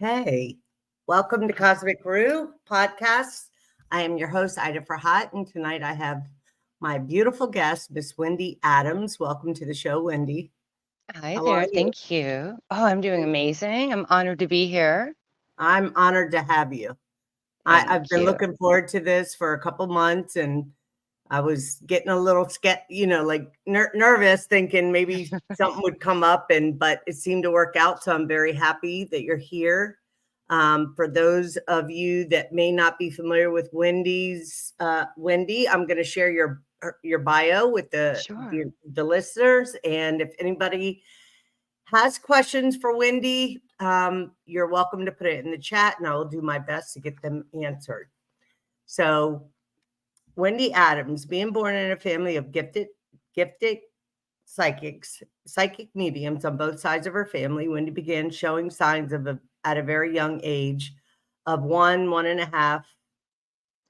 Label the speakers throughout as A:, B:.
A: Hey, welcome to Cosmic Brew Podcast. I am your host, Ida Farhat, and tonight I have my beautiful guest, Miss Wendy Adams. Welcome to the show, Wendy.
B: Hi
A: How are
B: there.
A: you?
B: Thank you. Oh, I'm doing amazing. I'm honored to be here.
A: I'm honored to have you. I've
B: Thank
A: been
B: you.
A: looking forward to this for a couple months, and I was getting a little nervous, thinking maybe something would come up, but it seemed to work out. So I'm very happy that you're here. For those of you that may not be familiar with Wendy, I'm going to share your bio with
B: Sure.
A: the listeners, and if anybody has questions for Wendy, you're welcome to put it in the chat, and I will do my best to get them answered. So Wendy Adams, being born in a family of gifted psychic mediums on both sides of her family, Wendy began showing signs at a very young age of 1.5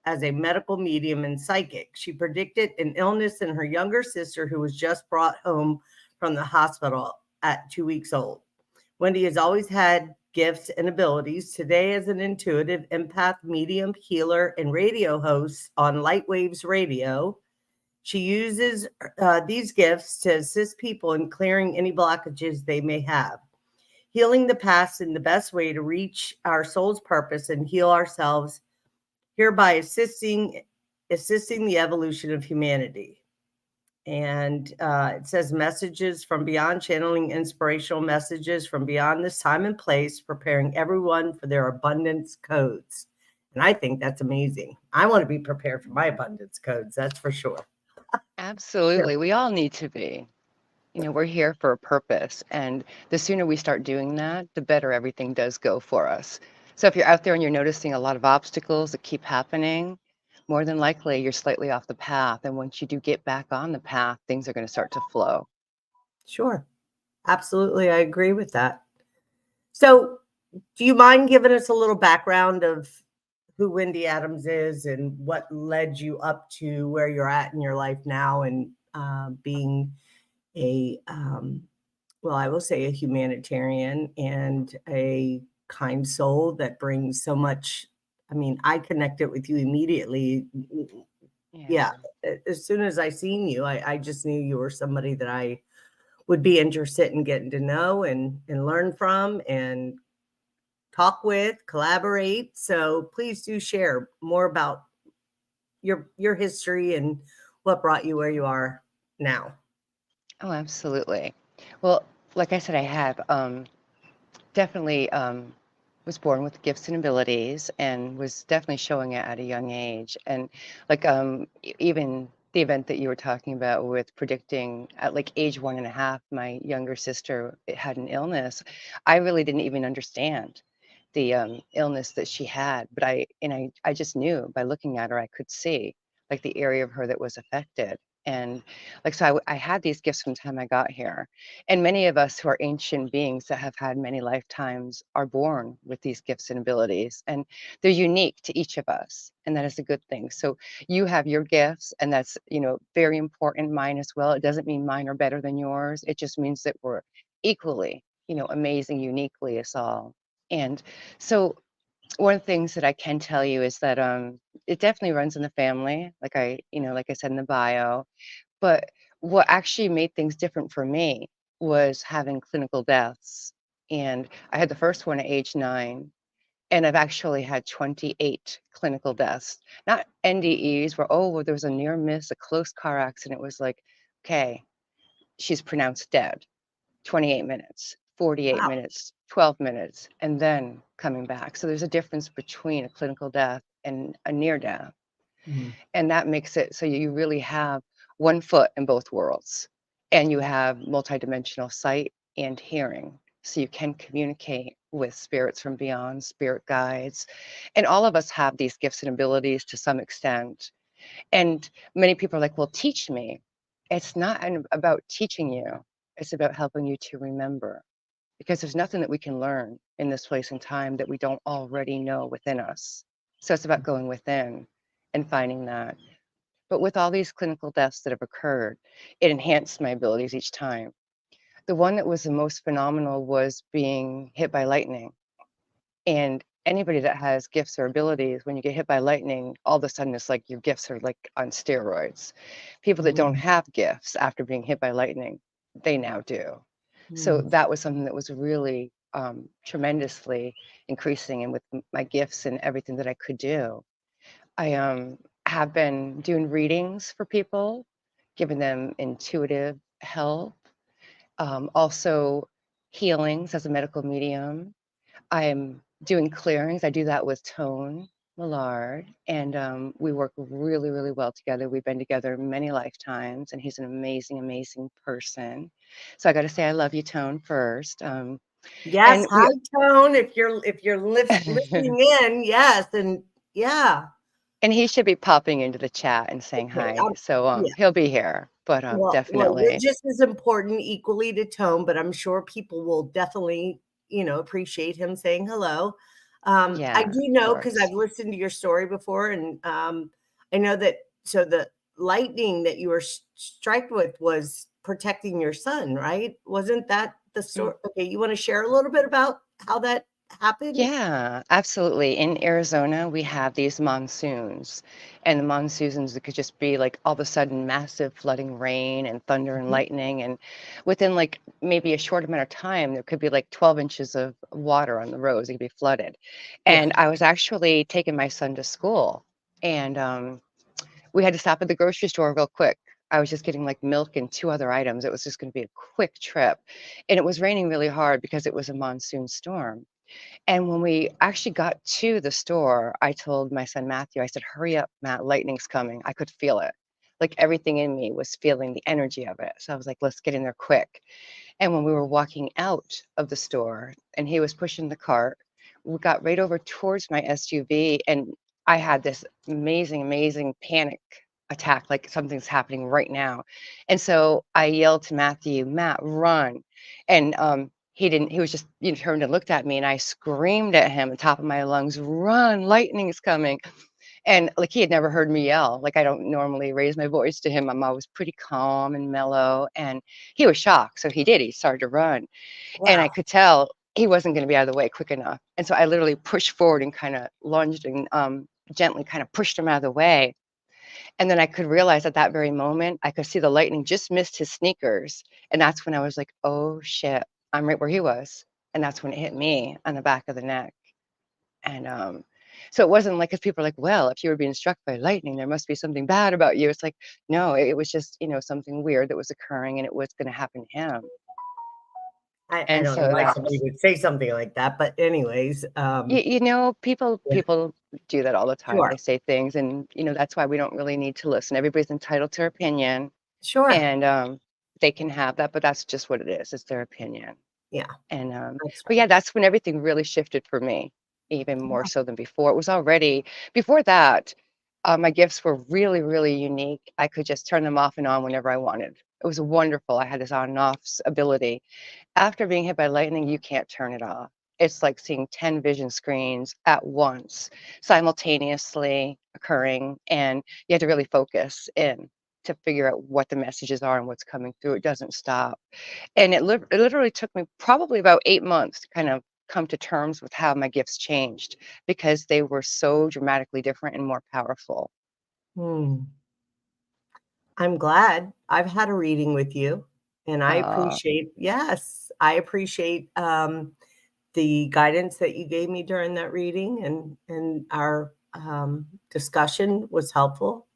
A: as a medical medium and psychic. She predicted an illness in her younger sister who was just brought home from the hospital at 2 weeks old. Wendy has always had gifts and abilities. Today, as an intuitive empath, medium, healer, and radio host on Lightwaves Radio, she uses these gifts to assist people in clearing any blockages they may have, healing the past in the best way to reach our soul's purpose and heal ourselves, hereby assisting the evolution of humanity. And it says messages from beyond, channeling inspirational messages from beyond this time and place, preparing everyone for their abundance codes. And I think that's amazing. I want to be prepared for my abundance codes, that's for sure.
B: Absolutely. We all need to be. We're here for a purpose. And the sooner we start doing that, the better everything does go for us. So if you're out there and you're noticing a lot of obstacles that keep happening, more than likely you're slightly off the path. And once you do get back on the path, things are going to start to flow.
A: Sure. Absolutely. I agree with that. So, do you mind giving us a little background of who Wendy Adams is and what led you up to where you're at in your life now and being a, well, I will say a humanitarian and a kind soul that brings so much. I mean, I connected with you immediately. Yeah.
B: Yeah.
A: As soon as I seen you, I just knew you were somebody that I would be interested in getting to know and learn from and talk with, collaborate. So please do share more about your history and what brought you where you are now.
B: Oh, absolutely. Well, like I said, I have definitely was born with gifts and abilities and was definitely showing it at a young age. And like even the event that you were talking about with predicting at like age 1.5, my younger sister had an illness. I really didn't even understand the illness that she had, but I just knew by looking at her, I could see like the area of her that was affected. And like, so I had these gifts from the time I got here. And many of us who are ancient beings that have had many lifetimes are born with these gifts and abilities, and they're unique to each of us. And that is a good thing. So you have your gifts, and that's, very important. Mine as well. It doesn't mean mine are better than yours. It just means that we're equally, amazing, uniquely us all. And so one of the things that I can tell you is that it definitely runs in the family, like I said in the bio. But what actually made things different for me was having clinical deaths. And I had the first one at age 9, and I've actually had 28 clinical deaths. Not NDEs where, oh, well, there was a near miss, a close car accident. It was like, okay, she's pronounced dead. 28 minutes, 48
A: Wow.
B: minutes, 12 minutes, and then coming back. So there's a difference between a clinical death and a near death.
A: Mhm.
B: And that makes it so you really have one foot in both worlds, and you have multidimensional sight and hearing. So you can communicate with spirits from beyond, spirit guides. And all of us have these gifts and abilities to some extent. And many people are like, well, teach me. It's not about teaching you, it's about helping you to remember, because there's nothing that we can learn in this place and time that we don't already know within us. So it's about going within and finding that. But with all these clinical deaths that have occurred, it enhanced my abilities each time. The one that was the most phenomenal was being hit by lightning. And anybody that has gifts or abilities, when you get hit by lightning, all of a sudden it's like your gifts are like on steroids. People that don't
A: Mhm.
B: have gifts after being hit by lightning, they now do. So
A: Mm.
B: that was something that was really tremendously increasing, and with my gifts and everything that I could do. I have been doing readings for people, giving them intuitive help, also healings as a medical medium. I'm doing clearings. I do that with Tone Millard, and we work really, really well together. We've been together many lifetimes, and he's an amazing, amazing person. So I got to say, I love you, Tone, first.
A: Yes,
B: And we,
A: hi Tone. If you're listening in, yes, and yeah,
B: and he should be popping into the chat and saying
A: okay,
B: hi. So
A: yeah.
B: he'll be here, but
A: Well, you're
B: definitely,
A: just as important equally to Tone, but I'm sure people will definitely, appreciate him saying hello. I
B: yeah,
A: do
B: of
A: know because
B: course.
A: I've listened to your story before, and I know that. So the lightning that you were struck with was protecting your son, right? Wasn't that the story? Okay, you want to share a little bit about how that happened?
B: Yeah, absolutely. In Arizona, we have these monsoons, and the monsoons it could just be like all of a sudden massive flooding rain and thunder and
A: Mhm.
B: lightning, and within like maybe a short amount of time, there could be like 12 inches of water on the roads. It could be flooded.
A: Yeah.
B: And I was actually taking my son to school, and we had to stop at the grocery store real quick. I was just getting like milk and two other items. It was just going to be a quick trip, and it was raining really hard because it was a monsoon storm. And when we actually got to the store, I told my son Matthew, I said, "Hurry up, Matt, lightning's coming." I could feel it. Like everything in me was feeling the energy of it. So I was like, let's get in there quick. And when we were walking out of the store and he was pushing the cart, we got right over towards my SUV, and I had this amazing, amazing panic attack, like something's happening right now. And so I yelled to Matthew, "Matt, run." And he didn't, he was just, turned and looked at me, and I screamed at him at the top of my lungs, "Run, lightning's coming." And like he had never heard me yell. Like I don't normally raise my voice to him. I'm always pretty calm and mellow. And he was shocked. So he did. He started to run. And I
A: Wow.
B: could tell he wasn't going to be out of the way quick enough. And so I literally pushed forward and kind of lunged and gently kind of pushed him out of the way. And then I could realize at that very moment, I could see the lightning just missed his sneakers. And that's when I was like, oh shit, I'm right where he was. And that's when it hit me on the back of the neck. And so it wasn't like, if people are like, well, if you were being struck by lightning, there must be something bad about you. It's like, no, it was just, something weird that was occurring, and it was going to happen to him.
A: I
B: And
A: don't know
B: so
A: why
B: that
A: somebody
B: was,
A: would say something like that, but anyways,
B: people
A: yeah,
B: do that all the time.
A: sure,
B: They say things, and that's why we don't really need to listen. Everybody's entitled to their opinion,
A: sure.
B: and they can have that, but that's just what it is. It's their opinion.
A: Yeah,
B: And
A: that's
B: but
A: right.
B: yeah, that's when everything really shifted for me, even more so than before. It was already before that. My gifts were really, really unique. I could just turn them off and on whenever I wanted. It was wonderful. I had this on and off ability. After being hit by lightning, you can't turn it off. It's like seeing 10 vision screens at once, simultaneously occurring, and you have to really focus in to figure out what the messages are and what's coming through. It doesn't stop. And it literally took me probably about 8 months to kind of come to terms with how my gifts changed, because they were so dramatically different and more powerful.
A: Hmm. I'm glad I've had a reading with you, and I
B: Uh,
A: appreciate, yes, I appreciate the guidance that you gave me during that reading, and our discussion was helpful,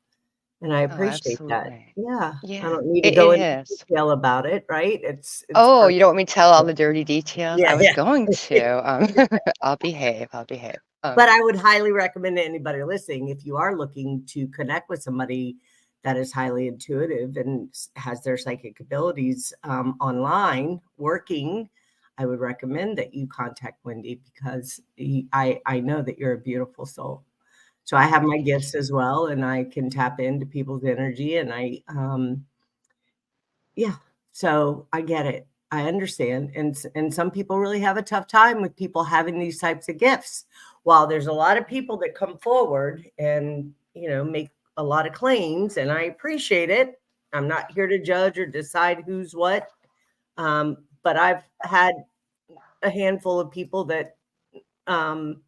A: and I
B: oh,
A: appreciate that.
B: absolutely.
A: Yeah, I
B: Yeah,
A: don't need to
B: it
A: go into
B: is.
A: detail about it, right? It's
B: Oh, you
A: personal.
B: don't want me to tell all the dirty details?
A: Yeah,
B: I was
A: yeah.
B: going to. I'll behave. I'll behave.
A: But I would highly recommend to anybody listening, if you are looking to connect with somebody that is highly intuitive and has their psychic abilities online working, I would recommend that you contact Wendy because I know that you're a beautiful soul. So I have
B: Oh,
A: my
B: thank
A: gifts
B: you.
A: as well, and I can tap into people's energy, and yeah, so I get it. I understand, and some people really have a tough time with people having these types of gifts. While there's a lot of people that come forward and, make a lot of claims, and I appreciate it. I'm not here to judge or decide who's what, but I've had a handful of people that um,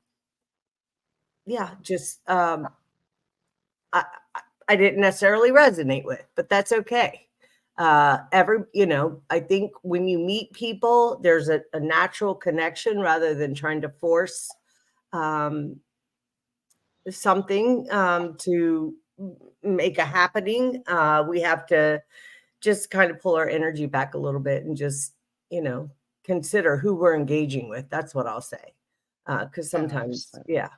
A: yeah, just I, I didn't necessarily resonate with, but that's okay. I think when you meet people, there's a natural connection rather than trying to force um, something to make a happening. We have to just kind of pull our energy back a little bit and just, you know, consider who we're engaging with. That's what I'll say. Because
B: Oh,
A: sometimes,
B: absolutely.
A: yeah,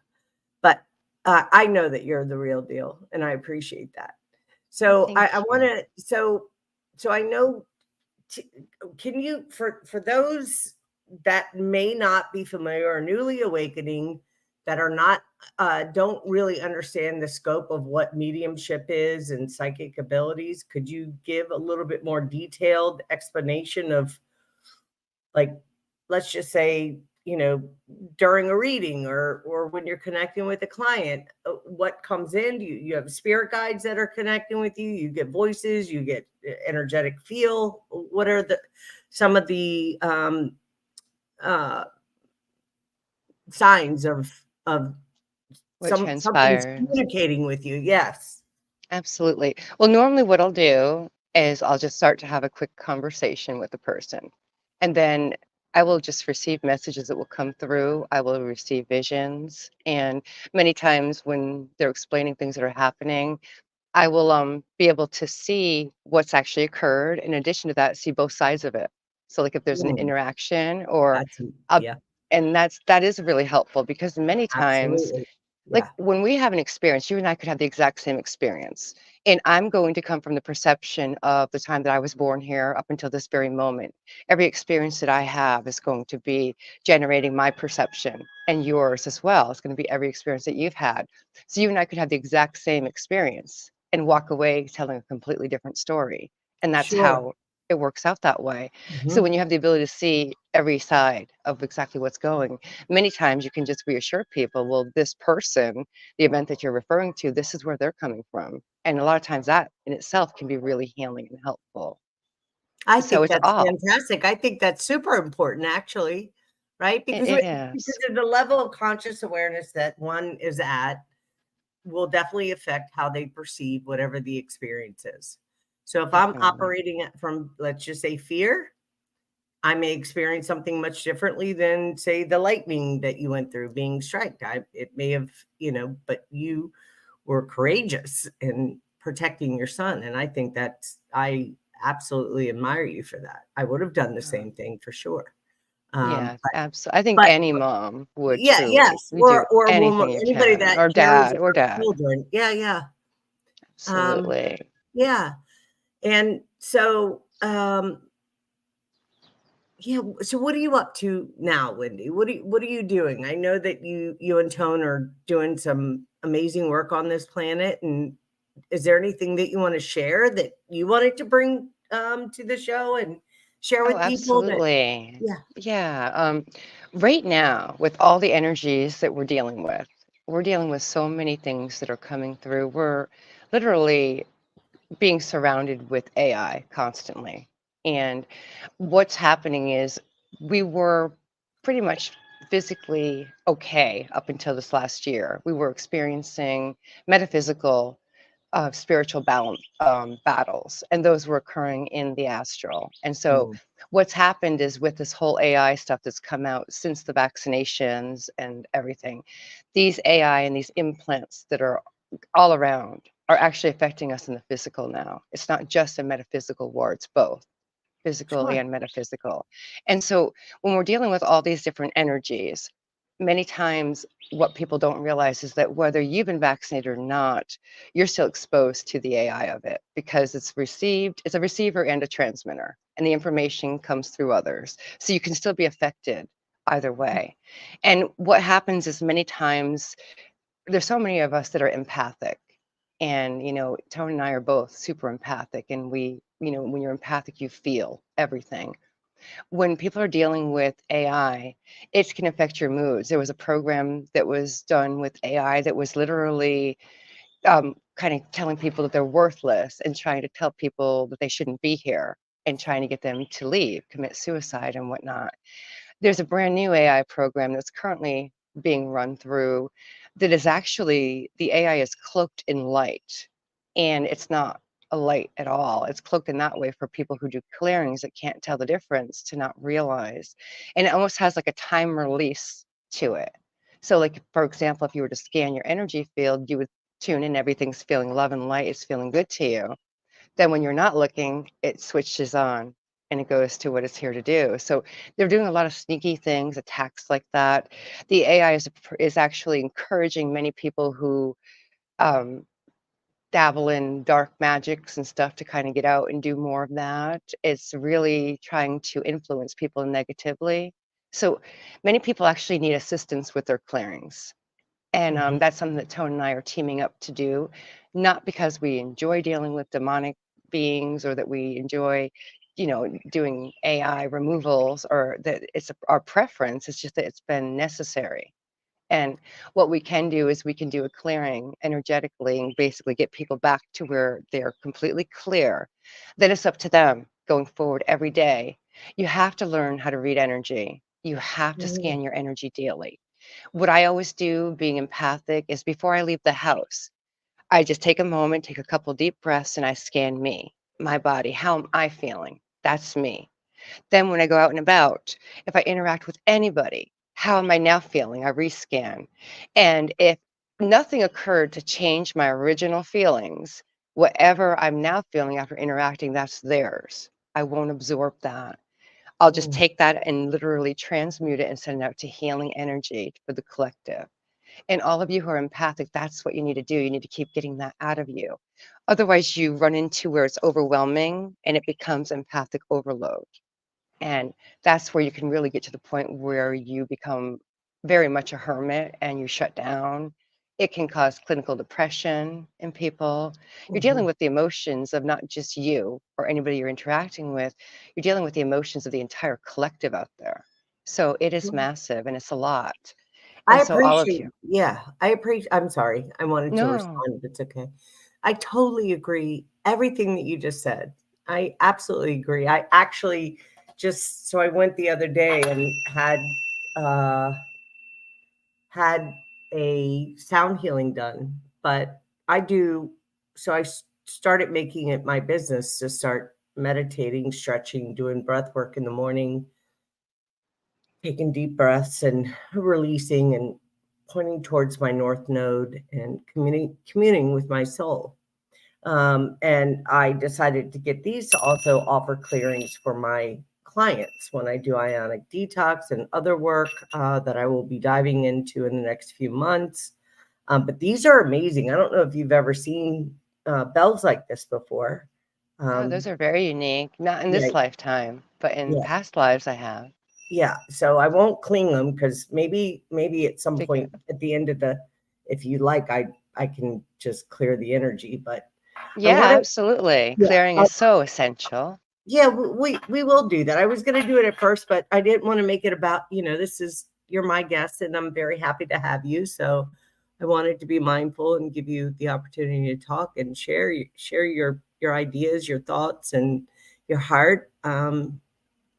A: but I know that you're the real deal, and I appreciate that.
B: Well,
A: So I
B: thank
A: want
B: you.
A: to. So I know. Can you, for those that may not be familiar or newly awakening, that are not don't really understand the scope of what mediumship is and psychic abilities, could you give a little bit more detailed explanation of, like, let's just say, during a reading or when you're connecting with a client, what comes in? You have spirit guides that are connecting with you, you get voices, you get energetic feel. What are the some of the uh signs of
B: What
A: something's
B: transpires?
A: communicating with you? Yes.
B: Absolutely. Well, normally what I'll do is I'll just start to have a quick conversation with the person. And then I will just receive messages that will come through. I will receive visions. And many times when they're explaining things that are happening, I will be able to see what's actually occurred. In addition to that, see both sides of it. So like if there's an
A: Mm,
B: interaction or
A: that's
B: a
A: yeah,
B: and that is really helpful because many times
A: absolutely.
B: like
A: Yeah.
B: when we have an experience, you and I could have the exact same experience. And I'm going to come from the perception of the time that I was born here up until this very moment. Every experience that I have is going to be generating my perception and yours as well. It's going to be every experience that you've had. So you and I could have the exact same experience and walk away telling a completely different story. And that's
A: Sure.
B: how it works out that way. So
A: Mhm.
B: when you have the ability to see every side of exactly what's going, many times you can just reassure people, well, this person, the event that you're referring to, this is where they're coming from. And a lot of times that in itself can be really healing and helpful.
A: I
B: So
A: think
B: it's
A: that's
B: all,
A: fantastic. I think that's super important, actually, right?
B: it,
A: Because
B: it
A: because
B: is.
A: of the level of conscious awareness that one is at will definitely affect how they perceive whatever the experience is. So if I'm
B: Definitely.
A: operating from, let's just say, fear, I may experience something much differently than, say, the lightning that you went through being striked. It may have, but you were courageous in protecting your son. And I think I absolutely admire you for that. I would have done the
B: Uh,
A: same thing for sure.
B: yeah, absolutely. I think
A: But
B: any mom would
A: yeah,
B: truly.
A: yes,
B: You do
A: or woman,
B: anything you
A: anybody
B: can,
A: that
B: or
A: cares
B: dad, or
A: about
B: dad.
A: children. Yeah, yeah. Um,
B: Absolutely.
A: yeah. And so, yeah. So, what are you up to now, Wendy? What are you doing? I know that you and Tone are doing some amazing work on this planet. And is there anything that you want to share that you wanted to bring to the show and share
B: Oh,
A: with people? That
B: absolutely.
A: yeah.
B: Yeah. Right now, with all the energies that we're dealing with so many things that are coming through. We're literally being surrounded with AI constantly. And what's happening is we were pretty much physically okay up until this last year. We were experiencing metaphysical spiritual battles, and those were occurring in the astral. And so,
A: Mm,
B: what's happened is with this whole AI stuff that's come out since the vaccinations and everything, these AI and these implants that are all around are actually affecting us in the physical now. It's not just a metaphysical war, it's both physical
A: sure.
B: and metaphysical. And so when we're dealing with all these different energies, many times what people don't realize is that whether you've been vaccinated or not, you're still exposed to the AI of it because it's a receiver and a transmitter, and the information comes through others. So you can still be affected either way. And what happens is many times there's so many of us that are empathic. And, Tony and I are both super empathic. And when you're empathic, you feel everything. When people are dealing with AI, it can affect your moods. There was a program that was done with AI that was literally kind of telling people that they're worthless and trying to tell people that they shouldn't be here and trying to get them to leave, commit suicide, and whatnot. There's a brand new AI program that's currently being run through that is actually the AI is cloaked in light, and it's not a light at all. It's cloaked in that way for people who do clearings that can't tell the difference to not realize. And it almost has like a time release to it. So, like, for example, if you were to scan your energy field, you would tune in, everything's feeling love and light, it's feeling good to you. Then when you're not looking, it switches on and it goes to what it's here to do. So they're doing a lot of sneaky things, attacks like that. The AI is actually encouraging many people who um, dabble in dark magics and stuff to kind of get out and do more of that. It's really trying to influence people negatively. So many people actually need assistance with their clearings. And
A: Mhm.
B: that's something that Tone and I are teaming up to do, not because we enjoy dealing with demonic beings or that we enjoy, doing AI removals or that it's our preference. It's just that it's been necessary. And what we can do is we can do a clearing energetically and basically get people back to where they're completely clear. Then it's up to them going forward every day. You have to learn how to read energy. You have to
A: Mhm.
B: scan your energy daily. What I always do, being empathic, is before I leave the house, I just take a moment, take a couple deep breaths, and I scan me, my body. How am I feeling? That's me. Then when I go out and about, if I interact with anybody, how am I now feeling? I rescan. And if nothing occurred to change my original feelings, whatever I'm now feeling after interacting, that's theirs. I won't absorb that. I'll just
A: Mhm.
B: take that and literally transmute it and send it out to healing energy for the collective. And all of you who are empathic, that's what you need to do. You need to keep getting that out of you. Otherwise, you run into where it's overwhelming and it becomes empathic overload. And that's where you can really get to the point where you become very much a hermit and you shut down. It can cause clinical depression in people. You're dealing
A: Mhm.
B: with the emotions of not just you or anybody you're interacting with, you're dealing with the emotions of the entire collective out there. So it is
A: Mhm.
B: massive and it's a lot.
A: I
B: And so all of
A: appreciate
B: you,
A: yeah, I appreciate I'm sorry. I wanted to
B: no,
A: respond, if it's okay. I totally agree, everything that you just said. I absolutely agree. I actually just so I went the other day and uh had a sound healing done, but I do so I started making it my business to start meditating, stretching, doing breath work in the morning, taking deep breaths and releasing and pointing towards my north node and communing with my soul. And I decided to get these to also offer clearings for my clients when I do ionic detox and other work that I will be diving into in the next few months. But these are amazing. I don't know if you've ever seen bells like this before.
B: no, those
A: Um,
B: are very unique. Not in
A: yeah,
B: this lifetime, but in
A: yeah.
B: past lives I have.
A: Yeah, so I won't clean them because maybe at some
B: To get,
A: point at the end of the if you like, I can just clear the energy, but I
B: yeah,
A: wanted
B: absolutely.
A: yeah,
B: Clearing is so essential.
A: yeah, we will do that. I was gonna do it at first, but I didn't want to make it about, this is you're my guest and I'm very happy to have you. So I wanted to be mindful and give you the opportunity to talk and share your ideas, your thoughts, and your heart.
B: Well,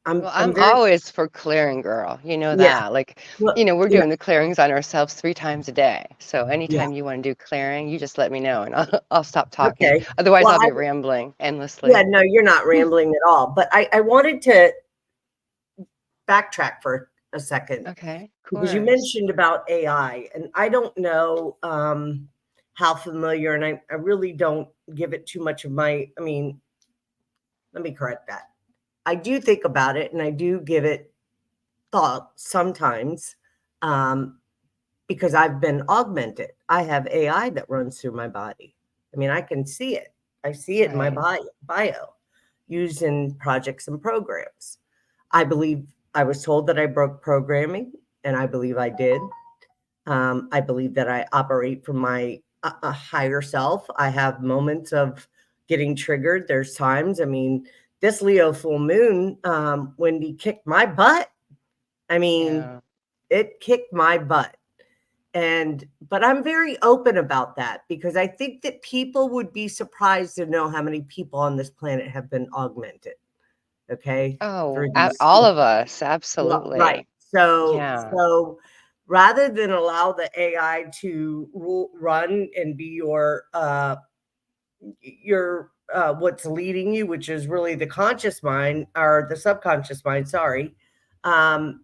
A: I'm
B: I'm
A: very
B: always for clearing, girl. You know
A: yeah.
B: that. Like,
A: Well,
B: we're
A: yeah,
B: doing the clearings on ourselves 3 times a day. So
A: yeah.
B: anytime you want to do clearing, you just let me know and I'll stop talking.
A: Okay.
B: Otherwise,
A: Well,
B: I'll
A: I
B: be rambling
A: yeah,
B: endlessly.
A: no, you're not rambling at all. But I wanted to backtrack for a second
B: Okay, of
A: because you
B: course.
A: mentioned about AI, and I don't know how familiar, and I really don't give it too much of my. I mean, let me correct that. I do think about it, and I do give it thought sometimes um, because I've been augmented. I have AI that runs through my body. I mean, I can see it. I see it in my
B: Right.
A: bio used in projects and programs. I believe I was told that I broke programming, and I believe I did. I believe that I operate from my a higher self. I have moments of getting triggered. There's times, I mean, this Leo full moon, Wendy kicked my butt. I mean,
B: Yeah.
A: it kicked my butt. But I'm very open about that because I think that people would be surprised to know how many people on this planet have been augmented. Okay,
B: Oh,
A: through these
B: all of us.
A: right.
B: Absolutely.
A: So
B: Yeah.
A: so rather than allow the AI to run and be your what's leading you, which is really the conscious mind or the subconscious mind, sorry. um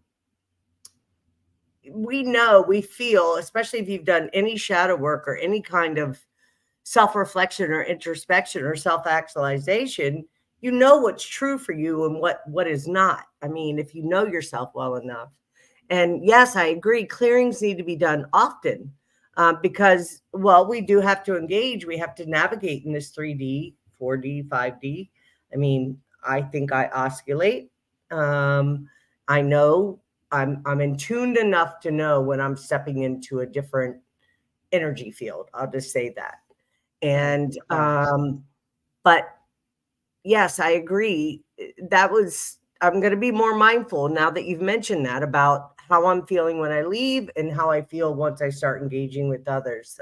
A: we feel, especially if you've done any shadow work or any kind of self-reflection or introspection or self-actualization, you know what's true for you and what is not. I mean, if you know yourself well enough. And yes, I agree, clearings need to be done often, because, well, we do have to engage, we have to navigate in this 3D, 4D, 5D. I mean, I think I oscillate. I know I'm in tuned enough to know when I'm stepping into a different energy field. I'll just say that.
B: Right.
A: And
B: Of course.
A: but yes, I agree. That was I'm going to be more mindful now that you've mentioned that, about how I'm feeling when I leave and how I feel once I start engaging with others.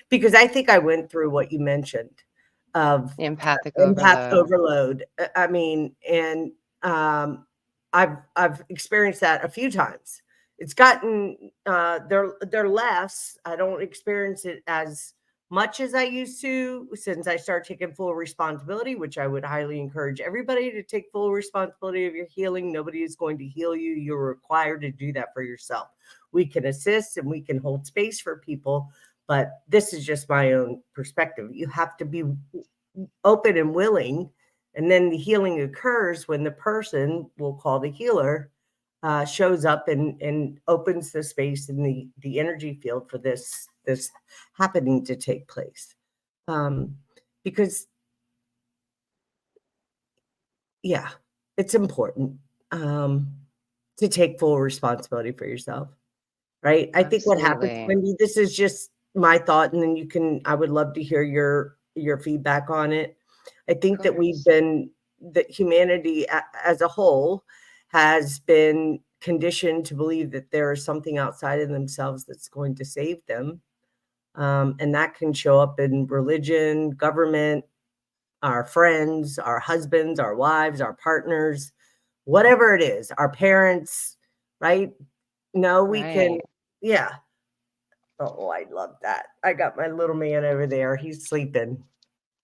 A: Because I think I went through what you mentioned of
B: The empathic
A: empath
B: overload.
A: overload. I mean, and um, I've experienced that a few times. It's gotten they're less. I don't experience it as much as I used to since I started taking full responsibility, which I would highly encourage everybody to take full responsibility of your healing. Nobody is going to heal you. You're required to do that for yourself. We can assist and we can hold space for people, but this is just my own perspective. You have to be open and willing, and then the healing occurs when the person we'll call the healer shows up and opens the space in the energy field for this happening to take place. um because yeah, it's important um to take full responsibility for yourself, right? I think what happens,
B: Absolutely.
A: Wendy, this is just my thought, and then I would love to hear your feedback on it. I
B: Of
A: think that
B: course.
A: that humanity as a whole has been conditioned to believe that there is something outside of themselves that's going to save them. And that can show up in religion, government, our friends, our husbands, our wives, our partners, whatever it is, our parents, right? No, we can,
B: Right.
A: yeah. Oh, I love that. I got my little man over there. He's sleeping.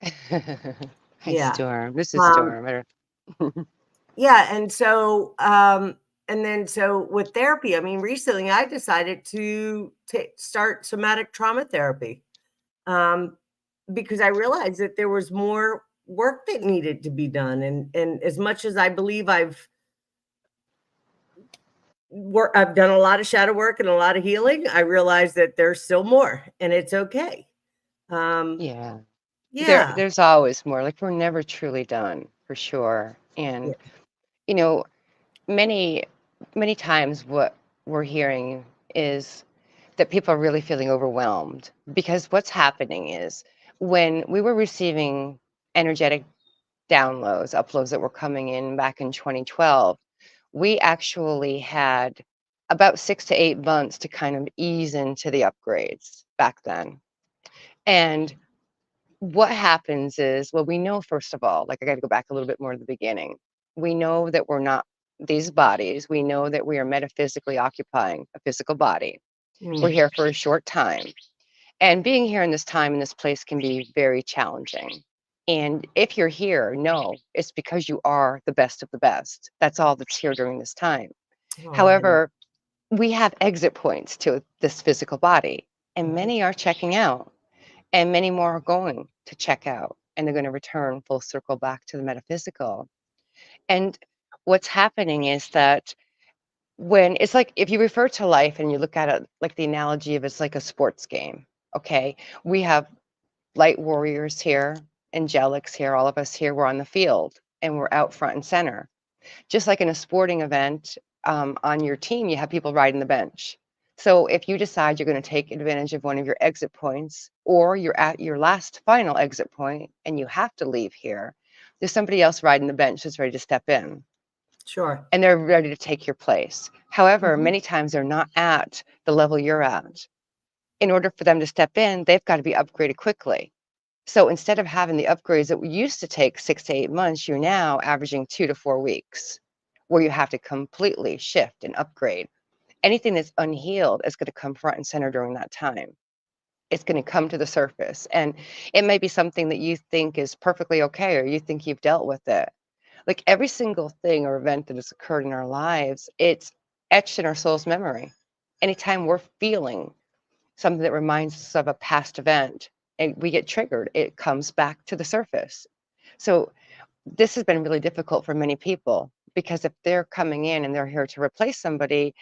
B: Hi,
A: Yeah.
B: Storm. This is
A: Um,
B: Storm.
A: yeah. And then so with therapy, I mean, recently I decided to start somatic trauma therapy, um, because I realized that there was more work that needed to be done. And as much as I believe I've done a lot of shadow work and a lot of healing, I realize that there's still more, and it's okay. Um,
B: Yeah. There,
A: yeah.
B: there's always more. Like we're never truly done, for sure.
A: Yeah.
B: And you know, many, many times what we're hearing is that people are really feeling overwhelmed because what's happening is when we were receiving energetic downloads, uploads that were coming in back in 2012, we actually had about 6 to 8 months to kind of ease into the upgrades back then. And what happens is, well, we know, first of all, like I got to go back a little bit more to the beginning. We know that we're not these bodies. We know that we are metaphysically occupying a physical body. We're
A: Mm.
B: here for a short time. And being here in this time in this place can be very challenging. And if you're here, no, it's because you are the best of the best. That's all that's here during this time.
A: Oh, I love.
B: However, we have exit points to this physical body, and
A: Mhm.
B: many are checking out, and many more are going to check out, and they're going to return full circle back to the metaphysical. And what's happening is that when it's like if you refer to life and you look at it like the analogy of it's like a sports game, okay? We have light warriors here, angelics here, all of us here, we're on the field and we're out front and center. Just like in a sporting event, on your team, you have people riding the bench. So if you decide you're going to take advantage of one of your exit points, or you're at your last final exit point and you have to leave here, there's somebody else riding the bench that's ready to step in
A: Sure.
B: and they're ready to take your place. However,
A: Mhm.
B: many times they're not at the level you're at. In order for them to step in, they've got to be upgraded quickly. So instead of having the upgrades that used to take 6 to 8 months, you're now averaging 2 to 4 weeks where you have to completely shift and upgrade. anything that's unhealed is going to come front and center during that time. It's going to come to the surface. And it may be something that you think is perfectly okay, or you think you've dealt with it. Like every single thing or event that has occurred in our lives, it's etched in our soul's memory. Anytime we're feeling something that reminds us of a past event and we get triggered, it comes back to the surface. So this has been really difficult for many people, because if they're coming in and they're here to replace somebody,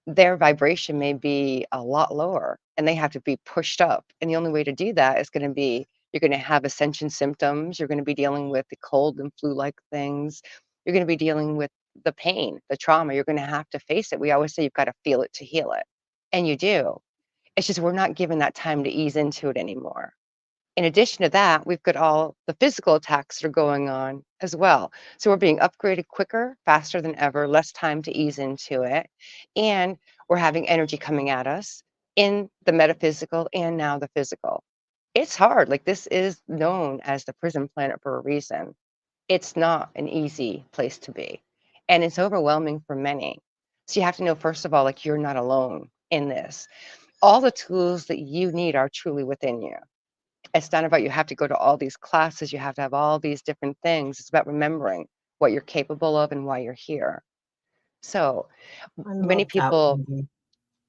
B: their vibration may be a lot lower and they have to be pushed up. And the only way to do that is going to be, you're going to have ascension symptoms. You're going to be dealing with the cold and flu-like things. You're going to be dealing with the pain, the trauma. You're going to have to face it. We always say you've got to feel it to heal it. And you do. It's just we're not given that time to ease into it anymore. In addition to that, we've got all the physical attacks that are going on as well. So we're being upgraded quicker, faster than ever, less time to ease into it. And we're having energy coming at us in the metaphysical and now the physical. It's hard. Like, this is known as the prison planet for a reason. It's not an easy place to be. And it's overwhelming for many. So you have to know, first of all, like, you're not alone in this. All the tools that you need are truly within you. It's not about you have to go to all these classes, you have to have all these different things. It's about remembering what you're capable of and why you're here. So
A: I
B: many
A: love that,
B: people,
A: Wendy.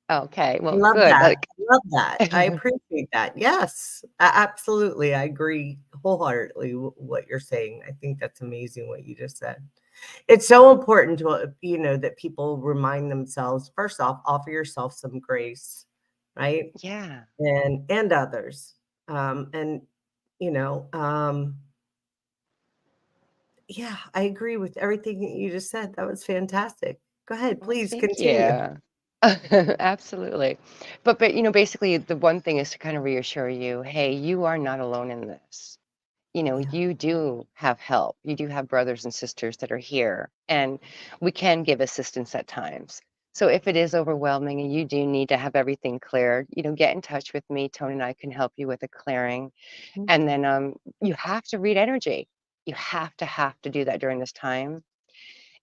B: okay,
A: I
B: well,
A: love
B: good.
A: that.
B: Like,
A: I love that. I appreciate that. Yes, absolutely. I agree wholeheartedly with what you're saying. I think that's amazing what you just said. It's so important to, that people remind themselves, first off, offer yourself some grace, right?
B: yeah,
A: And others. And, you know, um, yeah, I agree with everything that you just said. That was fantastic. Go ahead,
B: well,
A: please
B: thank
A: continue.
B: you. Absolutely. But basically the one thing is to kind of reassure you, hey, you are not alone in this.
A: Yeah.
B: You do have help. You do have brothers and sisters that are here, and we can give assistance at times. So if it is overwhelming and you do need to have everything cleared, get in touch with me. Tony and I can help you with a clearing.
A: Mm,
B: And then you have to read energy. You have to do that during this time.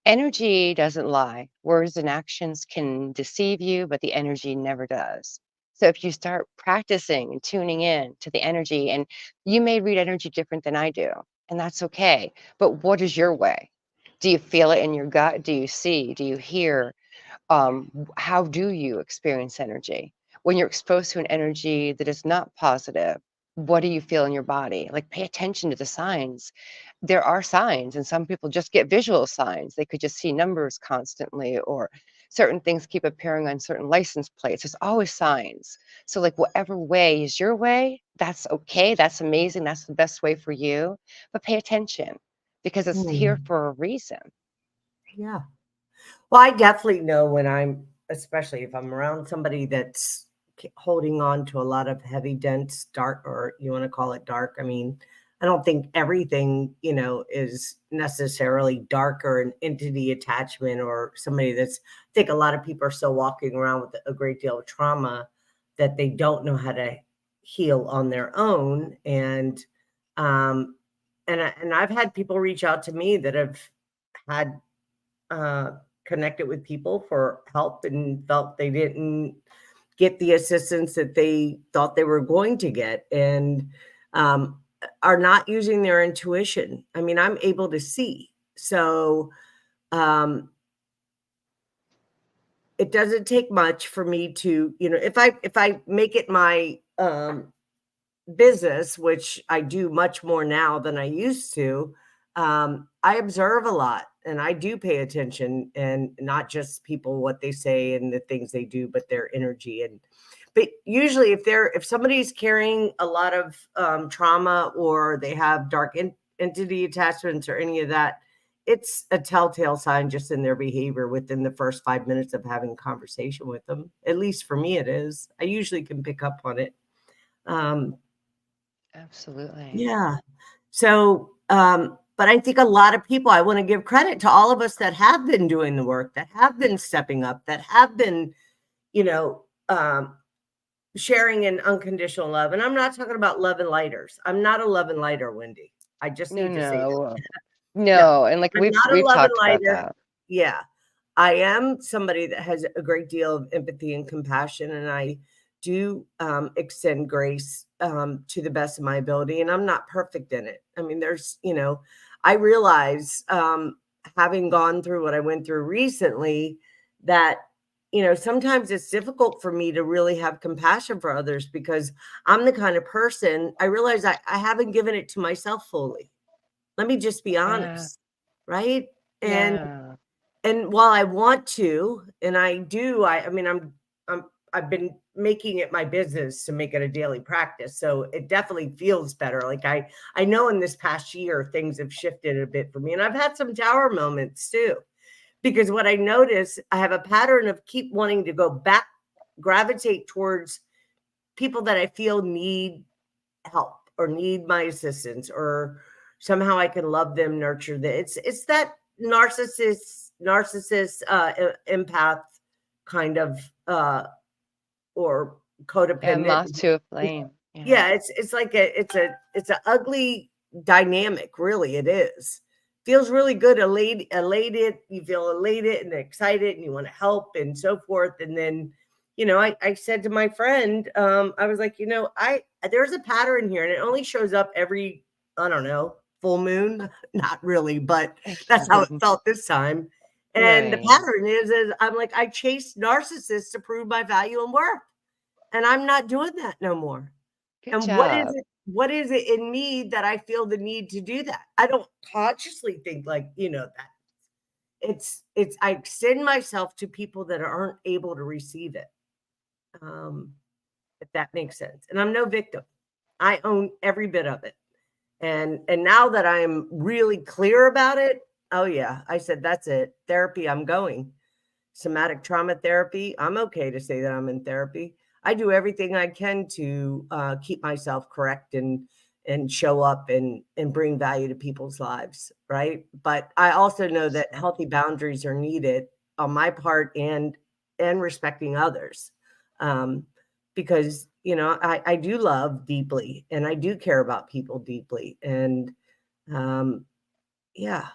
B: Energy doesn't lie. Words and actions can deceive you, but the energy never does. So if you start practicing and tuning in to the energy, and you may read energy different than I do, and that's okay. But what is your way? Do you feel it in your gut? Do you see? Do you hear? How do you experience energy? When you're exposed to an energy that is not positive, what do you feel in your body? Like, pay attention to the signs. There are signs, and some people just get visual signs. They could just see numbers constantly, or certain things keep appearing on certain license plates. There's always signs. So, like, whatever way is your way, that's okay. That's amazing. That's the best way for you. But pay attention, because it's here
A: mm,
B: for a reason.
A: yeah. Well, I definitely know when especially if I'm around somebody that's holding on to a lot of heavy, dense, dark, or you want to call it dark. I mean, I don't think everything, is necessarily dark or an entity attachment or somebody I think a lot of people are still walking around with a great deal of trauma that they don't know how to heal on their own. Um, and I've had people reach out to me that have had uh, connected with people for help and felt they didn't get the assistance that they thought they were going to get, and are not using their intuition. I mean, I'm able to see. So um, it doesn't take much for me to, if I make it my business, which I do much more now than I used to, I observe a lot and I do pay attention, and not just people, what they say and the things they do, but their energy. But usually if somebody's carrying a lot of trauma, or they have dark entity attachments or any of that, it's a telltale sign just in their behavior within the first 5 minutes of having a conversation with them. At least for me, it is. I usually can pick up on it. Um,
B: Absolutely.
A: yeah. So, but I think a lot of people, I want to give credit to all of us that have been doing the work, that have been stepping up, that have been, you know, um, sharing an unconditional love. And I'm not talking about love and lighters. I'm not a love and lighter, Wendy. I just
B: No,
A: need to say that.
B: no.
A: No,
B: No, and like
A: I'm
B: we've
A: not a
B: we've
A: love and
B: talked about
A: lighter.
B: that.
A: Yeah. I am somebody that has a great deal of empathy and compassion, and I do extend grace to the best of my ability. And I'm not perfect in it. I mean, I realize, having gone through what I went through recently, that, sometimes it's difficult for me to really have compassion for others because I'm the kind of person I realize I haven't given it to myself fully. Let me just be
B: Yeah.
A: honest, right? And
B: Yeah.
A: and while I want to, and I do, I mean, I've been making it my business to make it a daily practice. So it definitely feels better. Like I know in this past year things have shifted a bit for me, and I've had some tower moments too. Because what I notice, I have a pattern of keep wanting to go back, gravitate towards people that I feel need help or need my assistance, or somehow I can love them, nurture them. It's that empath kind of or
B: Yeah.
A: codependent.
B: Moth to a flame. Yeah.
A: Yeah, it's a ugly dynamic, really. It is. Feels really good, elated. You feel elated and excited, and you want to help and so forth. And then, I said to my friend, I was like, there's a pattern here, and it only shows up every, I don't know, full moon. Not really, but that's how it felt this time. And the
B: Right.
A: pattern is I'm like, I chase narcissists to prove my value and worth, and I'm not doing that no more.
B: Good
A: And
B: job.
A: what is it in me that I feel the need to do that? I don't consciously think like, that it's I extend myself to people that aren't able to receive it. Um, if that makes sense. And I'm no victim. I own every bit of it. And now that I'm really clear about it, oh yeah, I said that's it. Therapy, I'm going. Somatic trauma therapy, I'm okay to say that I'm in therapy. I do everything I can to keep myself correct and show up and bring value to people's lives, right? But I also know that healthy
B: Absolutely.
A: boundaries are needed on my part, and respecting others, um, because I do love deeply, and I do care about people deeply, and um, yeah,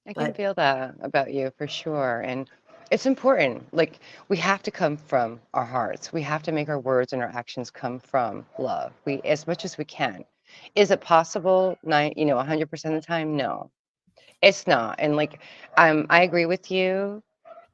B: I can
A: but
B: feel that about you for sure. And it's important. Like, we have to come from our hearts. We have to make our words and our actions come from love. As much as we can. Is it possible? 100% of the time? No, it's not. And like, I agree with you.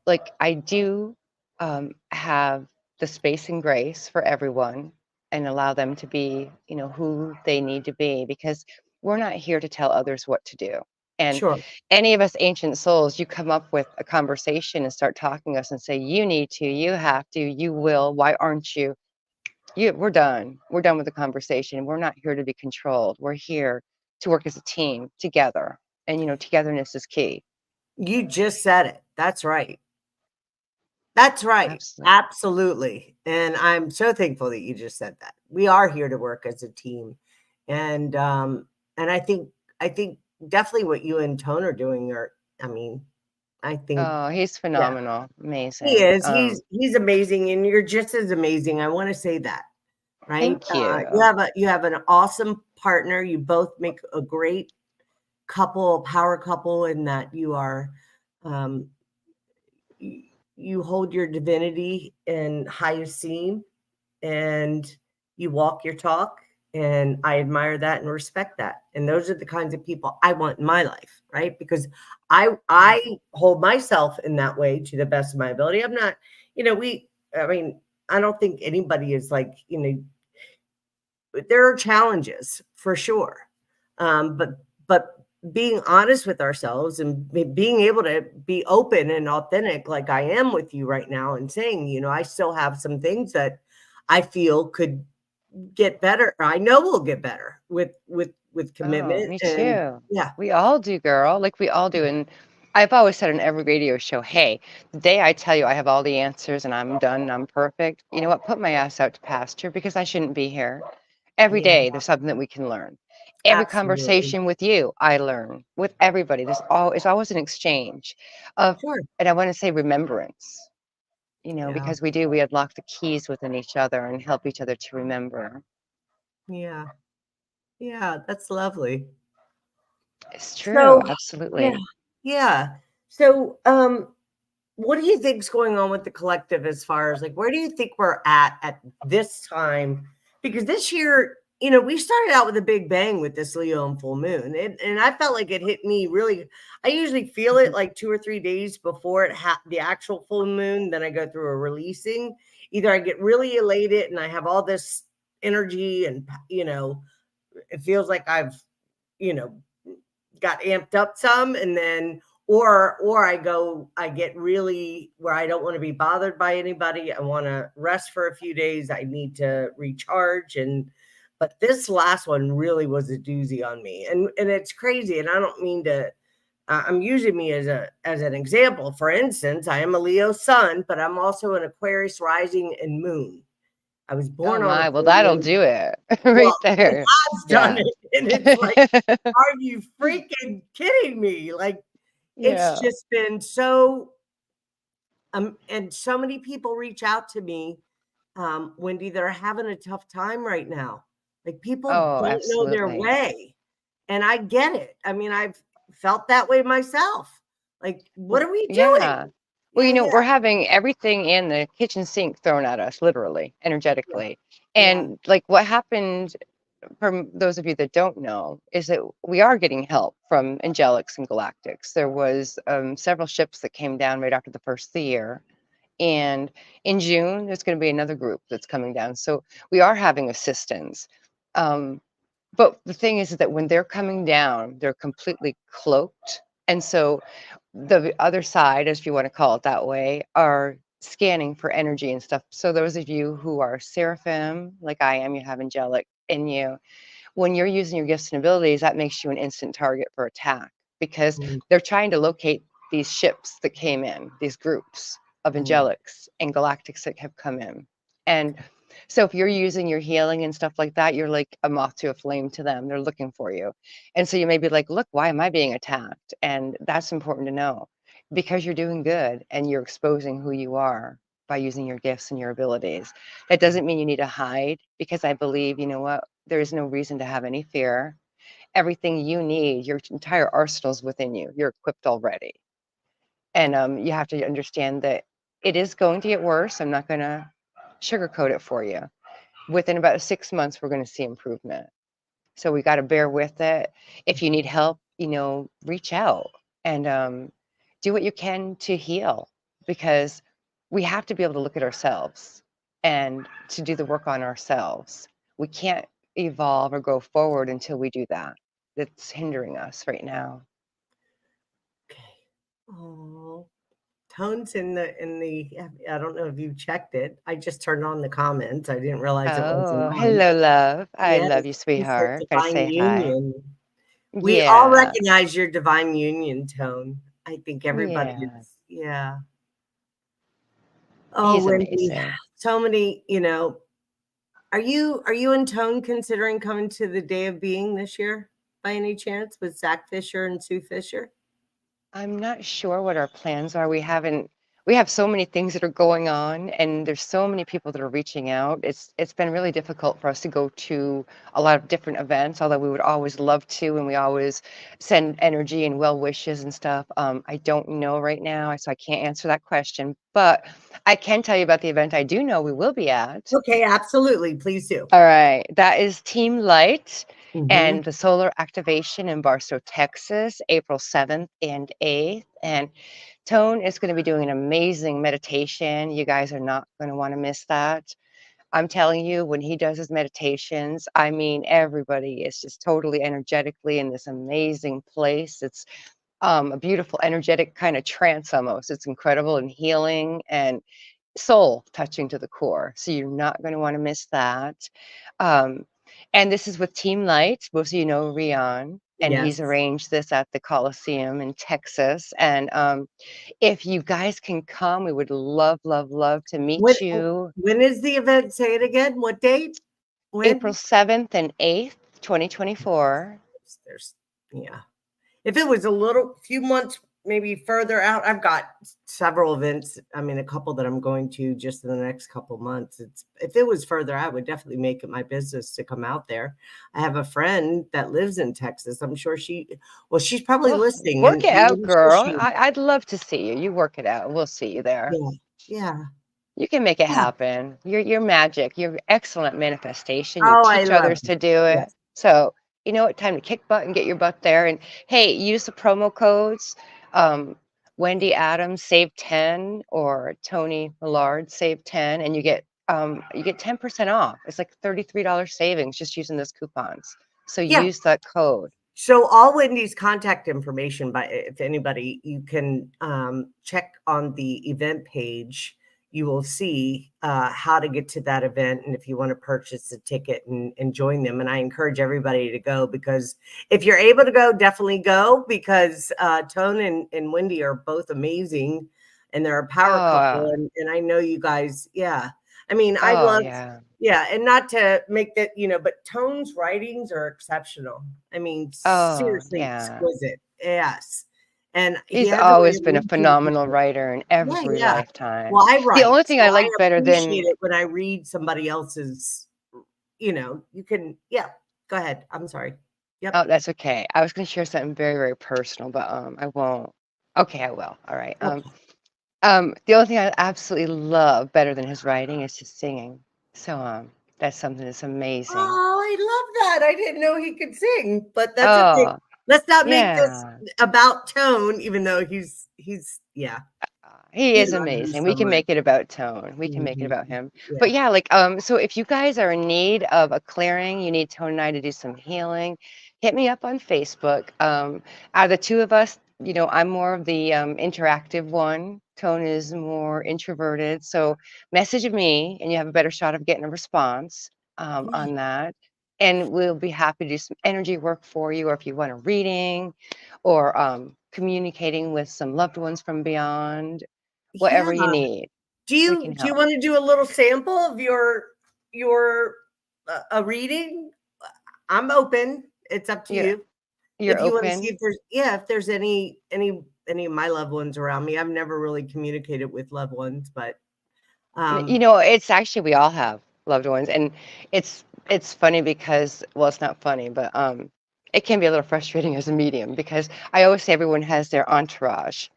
B: Like, I do have the space and grace for everyone and allow them to be, who they need to be, because we're not here to tell others what to do. And
A: sure.
B: any of us ancient souls, you come up with a conversation and start talking to us and say, you need to, you have to, you will, why aren't you? We're done. We're done with the conversation. We're not here to be controlled. We're here to work as a team together. And, togetherness is key.
A: You just said it. That's right. That's right.
B: Absolutely.
A: Absolutely. And I'm so thankful that you just said that. We are here to work as a team. And I think definitely what you and Tone are doing are, I mean, I think,
B: Oh, he's
A: yeah,
B: phenomenal.
A: he
B: Amazing.
A: is. He's amazing, and you're just as amazing. I want to say that, right?
B: Thank
A: You
B: you.
A: have an awesome partner. You both make a great couple, a power couple, in that you are um you hold your divinity in high esteem, and you walk your talk, and I admire that and respect that. And those are the kinds of people I want in my life, right? Because
B: Yeah.
A: I hold myself in that way to the best of my ability. I'm not, we I mean, I don't think anybody is like, there are challenges for sure. But being honest with ourselves and being able to be open and authentic, like I am with you right now, and saying, I still have some things that I feel could get better. I know we'll get better with
B: Oh,
A: commitment,
B: me
A: and
B: too.
A: yeah,
B: We all do, girl. Like, we all do. And I've always said on every radio show, hey, the day I tell you I have all the answers and I'm done and I'm perfect, you know what? Put my ass out to pasture, because I shouldn't be here. Every
A: yeah,
B: day there's something that we can learn. Every
A: absolutely,
B: conversation with you, I learn. With everybody, it's always an exchange of,
A: sure,
B: and I want to say remembrance,
A: yeah,
B: because we unlock the keys within each other and help each other to remember.
A: yeah, yeah. That's lovely.
B: It's true.
A: So yeah,
B: Absolutely.
A: yeah. So what do you think's going on with the collective as far as like, where do you think we're at this time? Because this year, we started out with a big bang with this Leo and full moon. And I felt like it hit me really. I usually feel it like 2 or 3 days before the actual full moon. Then I go through a releasing. Either I get really elated and I have all this energy and, it feels like I've, got amped up some, and then or I get really where I don't want to be bothered by anybody. I want to rest for a few days. I need to recharge. But this last one really was a doozy on me. And it's crazy. And I don't mean to I'm using me as an example. For instance, I am a Leo sun, but I'm also an Aquarius rising and moon. I was
B: Oh
A: born on a
B: my, well,
A: full
B: that'll
A: moon.
B: do it right
A: Well,
B: there.
A: God's done
B: Yeah.
A: it. And it's like, are you freaking kidding me? Like, it's
B: Yeah.
A: just been so and so many people reach out to me, Wendy, that are having a tough time right now. Like, people
B: Oh,
A: don't know their
B: absolutely.
A: way. And I get it. I mean, I've felt that way myself. Like, what are we
B: Yeah.
A: doing?
B: Well,
A: Yeah,
B: we're having everything in the kitchen sink thrown at us, literally,
A: yeah,
B: energetically.
A: yeah.
B: And like what happened, for those of you that don't know, is that we are getting help from angelics and galactics. There was several ships that came down right after the first of the year. And in June, there's going to be another group that's coming down. So we are having assistance. But the thing is that when they're coming down, they're completely cloaked. And so the other side, as you want to call it that way, are scanning for energy and stuff. So those of you who are seraphim, like I am, you have angelic in you. When you're using your gifts and abilities, that makes you an instant target for attack because
A: Mm,
B: they're trying to locate these ships that came in, these groups of
A: mm,
B: angelics and galactics that have come in. And so if you're using your healing and stuff like that, you're like a moth to a flame to them. They're looking for you. And so you may be like, look, why am I being attacked? And that's important to know because you're doing good and you're exposing who you are by using your gifts and your abilities. That doesn't mean you need to hide because I believe, you know what, there is no reason to have any fear. Everything you need, your entire arsenal's within you. You're equipped already. And you have to understand that it is going to get worse. I'm not going to sugarcoat it for you. Within about 6 months, we're going to see improvement. So we got to bear with it. If you need help, reach out and do what you can to heal because we have to be able to look at ourselves and to do the work on ourselves. We can't evolve or go forward until we do that. That's hindering us right now.
A: okay. Oh, Tone's in the I don't know if you checked it. I just turned on the comments. I didn't realize it wasn't
B: Oh,
A: on.
B: hello, love. I
A: Yes,
B: love you,
A: he said
B: sweetheart. Gotta
A: divine
B: say hi.
A: union. We all
B: Yeah,
A: recognize your divine union, Tone. I think everybody
B: yeah.
A: is. Yeah. Oh,
B: He's
A: Wendy,
B: amazing.
A: so many, are you in Tone considering coming to the Day of Being this year by any chance with Zach Fisher and Sue Fisher?
B: I'm not sure what our plans are. We have so many things that are going on and there's so many people that are reaching out. It's been really difficult for us to go to a lot of different events, although we would always love to and we always send energy and well wishes and stuff. I don't know right now, so I can't answer that question, but I can tell you about the event I do know we will be at.
A: Okay, absolutely. Please do.
B: All right, that is Team Light
A: Mhm.
B: and the solar activation in Barstow, Texas, April 7th and 8th. And Tone is going to be doing an amazing meditation. You guys are not going to want to miss that. I'm telling you, when he does his meditations, I mean, everybody is just totally energetically in this amazing place. It's a beautiful, energetic kind of trance almost. It's incredible and healing and soul touching to the core. So you're not going to want to miss that. Um, and this is with Team Light. Most of you know Rion, and he's
A: Yes.
B: arranged this at the Coliseum in Texas. And if you guys can come, we would love, love, love to
A: When
B: meet you
A: when is the event? Say it again. What date?
B: April
A: When?
B: 7th and 8th, 2024.
A: There's yeah. If it was a little few months maybe further out. I've got several events. I mean, a couple that I'm going to just in the next couple months. It's if it was further out, I would definitely make it my business to come out there. I have a friend that lives in Texas. I'm sure she's probably
B: Well,
A: listening,
B: work
A: and
B: it out,
A: I'm sure
B: girl.
A: she,
B: I'd love to see you. You work it out. We'll see you there.
A: yeah, yeah,
B: You can make it
A: yeah.
B: happen. You're magic. You're excellent manifestation. You
A: Oh, I
B: teach
A: love
B: others
A: it.
B: to do it.
A: Yes,
B: So you know what? Time to kick butt and get your butt there. And hey, use the promo codes. Um, Wendy Adams save 10 or Tony Millard save 10, and you get 10% off. It's like $33 savings just using those coupons. So
A: yeah.
B: use that code.
A: So all Wendy's contact information, by if anybody, you can check on the event page. You will see how to get to that event, and if you want to purchase a ticket and join them. And I encourage everybody to go, because if you're able to go, definitely go, because Tone and Wendy are both amazing, and they're a power couple.
B: Oh,
A: And I know you guys. Yeah, I mean, I
B: oh
A: love.
B: yeah.
A: Yeah, and not to make that, but Tone's writings are exceptional. I mean,
B: Oh
A: seriously
B: yeah.
A: exquisite. Yes. And he
B: He's
A: has a way
B: always
A: of
B: been a
A: reaching
B: phenomenal
A: people.
B: writer in
A: Yeah,
B: every
A: yeah.
B: lifetime.
A: Well, I
B: The
A: write,
B: only thing
A: so
B: I
A: I
B: like better
A: appreciate
B: than
A: it when I read somebody else's, you can, yeah. Go ahead. I'm sorry. Yep.
B: oh, that's okay. I was going to share something very, very personal, but I won't. Okay, I will. All right.
A: Okay.
B: The only thing I absolutely love better than his writing is his singing. So that's something that's amazing.
A: Oh, I love that. I didn't know he could sing, but that's okay.
B: Oh,
A: Let's not make this
B: yeah.
A: about Tone, even though yeah.
B: He
A: He
B: is
A: loves you
B: amazing. We
A: so
B: can
A: much.
B: make it about Tone. We can make it
A: Mhm.
B: about him. But
A: Yeah.
B: yeah, like so if you guys are in need of a clearing, you need Tone and I to do some healing, hit me up on Facebook. Out of the two of us, I'm more of the interactive one. Tone is more introverted. So message me and you have a better shot of getting a response
A: Yeah.
B: on that. And we'll be happy to do some energy work for you, or if you want a reading or communicating with some loved ones from beyond,
A: Yeah.
B: whatever you need,
A: Do
B: we
A: you
B: can
A: do you
B: help.
A: want to do a little sample of your a reading? I'm open. It's up to
B: You're
A: you.
B: you're
A: If you want to see
B: open.
A: if there's any of my loved ones around me. I've never really communicated with loved ones, but um
B: It's actually we all have loved ones, and it's funny because, well, it's not funny, but it can be a little frustrating as a medium because I always say everyone has their entourage,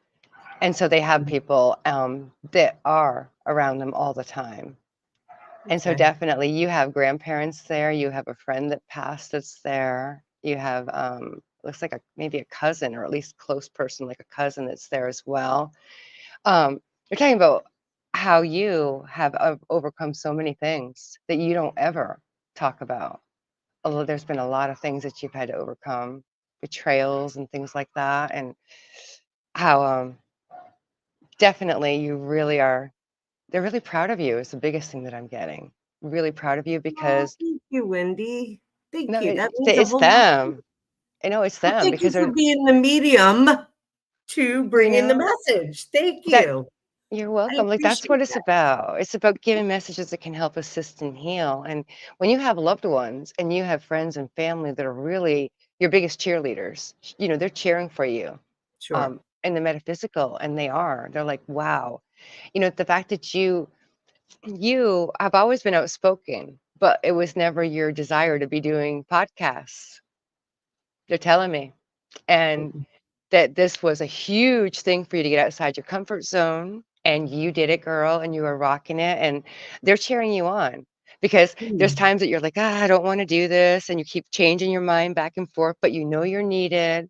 B: and so they have people that are around them all the time. And so
A: okay.
B: definitely you have grandparents there, you have a friend that passed that's there, you have looks like maybe a cousin or at least close person like a cousin that's there as well. You're talking about how you have overcome so many things that you don't ever talk about. Although there's been a lot of things that you've had to overcome, betrayals and things like that, and how definitely you really are. They're really proud of you is the biggest thing that I'm getting. Really proud of you
A: Oh,
B: because
A: thank you, Wendy. Thank
B: no,
A: you. That means a
B: it's
A: whole lot.
B: them. I know it's
A: Well,
B: them
A: thank
B: because
A: you for
B: they're,
A: being the medium to
B: you
A: bring in the
B: know,
A: message. Thank
B: that
A: you.
B: you're
A: I
B: welcome. Like that's
A: appreciate
B: what it's
A: that.
B: about. It's about giving messages that can help assist and heal. And when you have loved ones and you have friends and family that are really your biggest cheerleaders, they're cheering for you
A: Sure.
B: in the metaphysical, and they are. They're like, wow. The fact that you have always been outspoken, but it was never your desire to be doing podcasts. They're telling me. And that this was a huge thing for you to get outside your comfort zone, and you did it, girl, and you were rocking it, and they're cheering you on because there's
A: Mm.
B: times that you're like, I don't want to do this, and you keep changing your mind back and forth, but you're needed.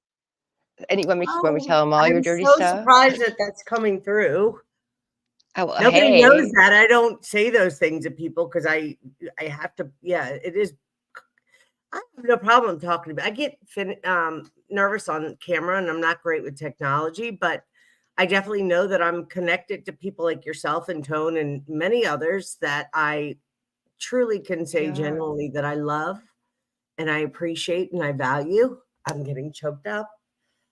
B: And you want me to
A: Oh,
B: tell them all your
A: I'm
B: dirty
A: so
B: stuff?
A: surprised that that's coming through.
B: Oh, well,
A: Nobody knows
B: hey,
A: that. I don't say those things to people because I have to. Yeah, it is. I have no problem talking about. I get nervous on camera, and I'm not great with technology, but I definitely know that I'm connected to people like yourself and Tone and many others that I truly can say
B: yeah,
A: genuinely that I love and I appreciate and I value. I'm getting choked up.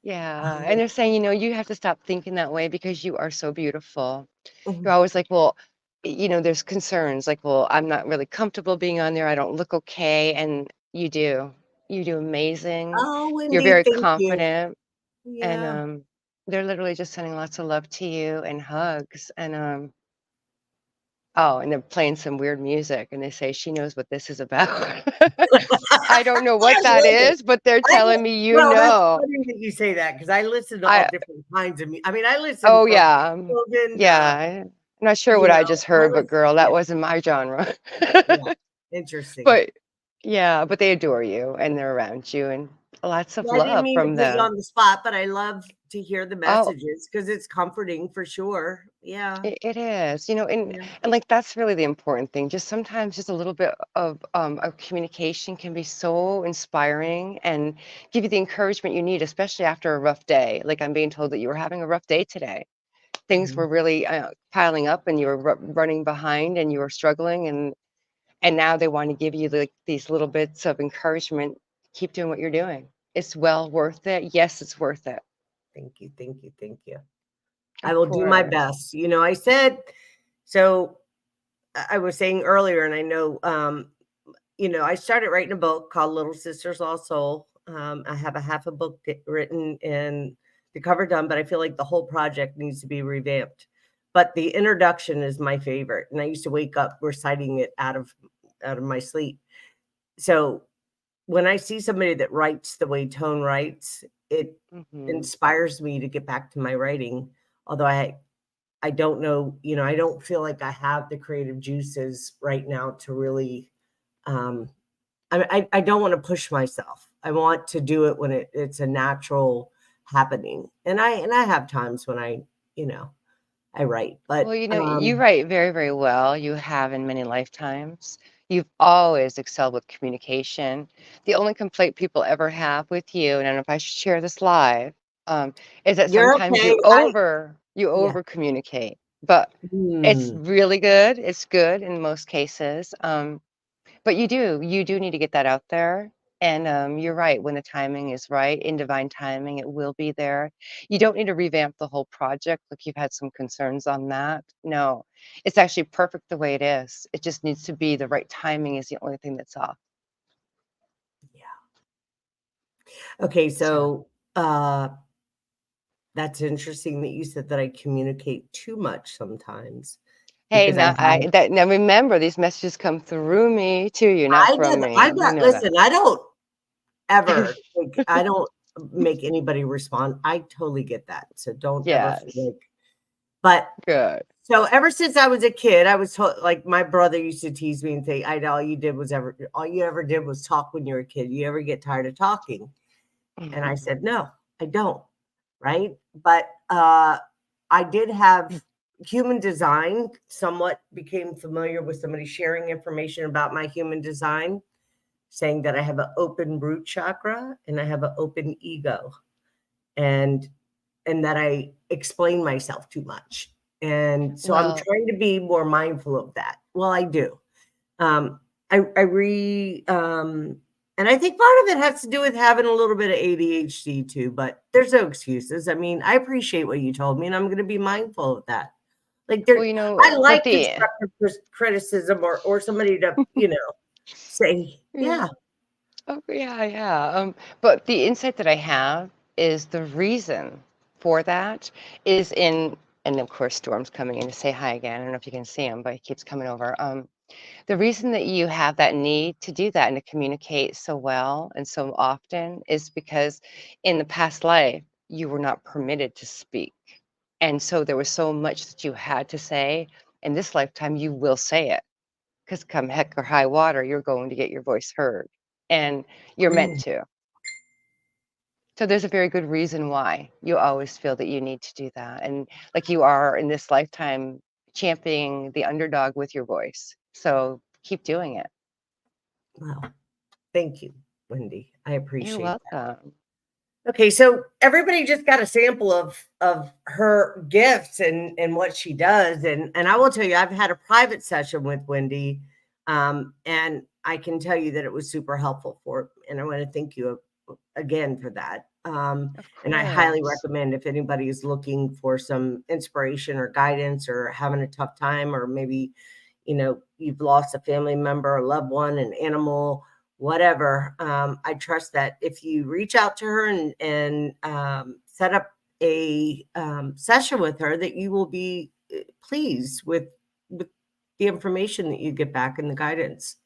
B: yeah. And they're saying, you have to stop thinking that way because you are so beautiful. You're
A: Mhm.
B: always like, well, there's concerns like, well, I'm not really comfortable being on there. I don't look okay. And you do. You do amazing.
A: Oh,
B: You're
A: Wendy,
B: very
A: thank you.
B: confident. And
A: Yeah.
B: they're literally just sending lots of love to you and hugs. And oh, and they're playing some weird music, and they say she knows what this is about. I don't know
A: I
B: what that
A: love it.
B: is, but they're
A: I
B: telling me you
A: well, that's
B: know.
A: funny that you say that because I listen to all
B: I
A: different kinds of I mean, I listen
B: Oh
A: from
B: yeah,
A: Logan,
B: yeah. I'm not sure
A: you
B: what I
A: know,
B: just
A: I
B: heard, but
A: listen,
B: girl, that
A: yeah,
B: wasn't my genre.
A: yeah, interesting.
B: But yeah, but they adore you and they're around you and lots of
A: Well, I didn't
B: love
A: mean to
B: from
A: put you
B: them.
A: on the spot, but I love to hear the
B: Oh,
A: messages because it's comforting for sure. Yeah,
B: it is, you know,
A: yeah.
B: and like that's really the important thing. Just sometimes just a little bit of communication can be so inspiring and give you the encouragement you need, especially after a rough day. Like I'm being told that you were having a rough day today. Things
A: Mhm.
B: were really piling up and you were running behind and you were struggling and now they want to give you like these little bits of encouragement. Keep doing what you're doing. It's well worth it. Yes, it's worth it.
A: Thank you, thank you, thank you. I
B: Of
A: will do my
B: course.
A: best. I said so. I was saying earlier, and I know, I started writing a book called Little Sisters Lost Soul. I have a half a book written and the cover done, but I feel like the whole project needs to be revamped. But the introduction is my favorite, and I used to wake up reciting it out of my sleep. So when I see somebody that writes the way Tone writes, it
B: Hmm.
A: inspires me to get back to my writing. Although I don't know, I don't feel like I have the creative juices right now to really um I don't want to push myself. I want to do it when it's a natural happening. And I have times when you know, I write,
B: Well,
A: but
B: you know, you write very, very well. You have in many lifetimes. You've always excelled with communication. The only complaint people ever have with you, and I don't know if I should share this live, is that
A: you're
B: sometimes
A: okay.
B: you
A: Yeah.
B: over communicate. But it's
A: Hmm.
B: really good. It's good in most cases. But you do need to get that out there. And you're right. When the timing is right, in divine timing, it will be there. You don't need to revamp the whole project. Like you've had some concerns on that. No, it's actually perfect the way it is. It just needs to be the right timing is the only thing that's off.
A: Yeah. Okay,
B: So,
A: so that's interesting that you said that I communicate too much sometimes
B: hey,
A: because I
B: now
A: have
B: now remember these messages come through me to you, not from
A: I
B: me. You
A: got
B: know that.
A: listen, I don't make anybody respond. I totally get that. So don't ever feel
B: Yes,
A: like but
B: good.
A: so ever since I was a kid, I was told like my brother used to tease me and say, Ida, all you ever did was talk when you were a kid. You ever get tired of talking? And I said, no, I don't. Right. But I did have human design, somewhat became familiar with somebody sharing information about my human design, saying that I have an open root chakra and I have an open ego. And that I explain myself too much. And so I'm
B: Well,
A: trying to be more mindful of that. Well, I do. Um, I and I think part of it has to do with having a little bit of ADHD too, but there's no excuses. I mean, I appreciate what you told me, and I'm going to be mindful of that. Like
B: well,
A: I
B: but
A: like
B: the
A: constructive criticism or somebody to, say, yeah,
B: Oh, yeah, yeah. But the insight that I have is the reason for that is and of course, Storm's coming in to say hi again. I don't know if you can see him, but he keeps coming over. The reason that you have that need to do that and to communicate so well and so often is because in the past life, you were not permitted to speak. And so there was so much that you had to say. In this lifetime, you will say it because come heck or high water, you're going to get your voice heard. And you're meant
A: mm,
B: to. So there's a very good reason why you always feel that you need to do that. And like you are in this lifetime championing the underdog with your voice. So keep doing it.
A: well, thank you, Wendy. I
B: You're
A: appreciate that.
B: welcome.
A: Okay, so everybody just got a sample of her gifts and what she does, and I will tell you, I've had a private session with Wendy, and I can tell you that it was super helpful and I want to thank you again for that.
B: Of
A: And I highly
B: course.
A: recommend if anybody is looking for some inspiration or guidance or having a tough time, or maybe you've lost a family member, a loved one, an animal, whatever. I trust that if you reach out to her and set up a session with her that you will be pleased with the information that you get back and the guidance.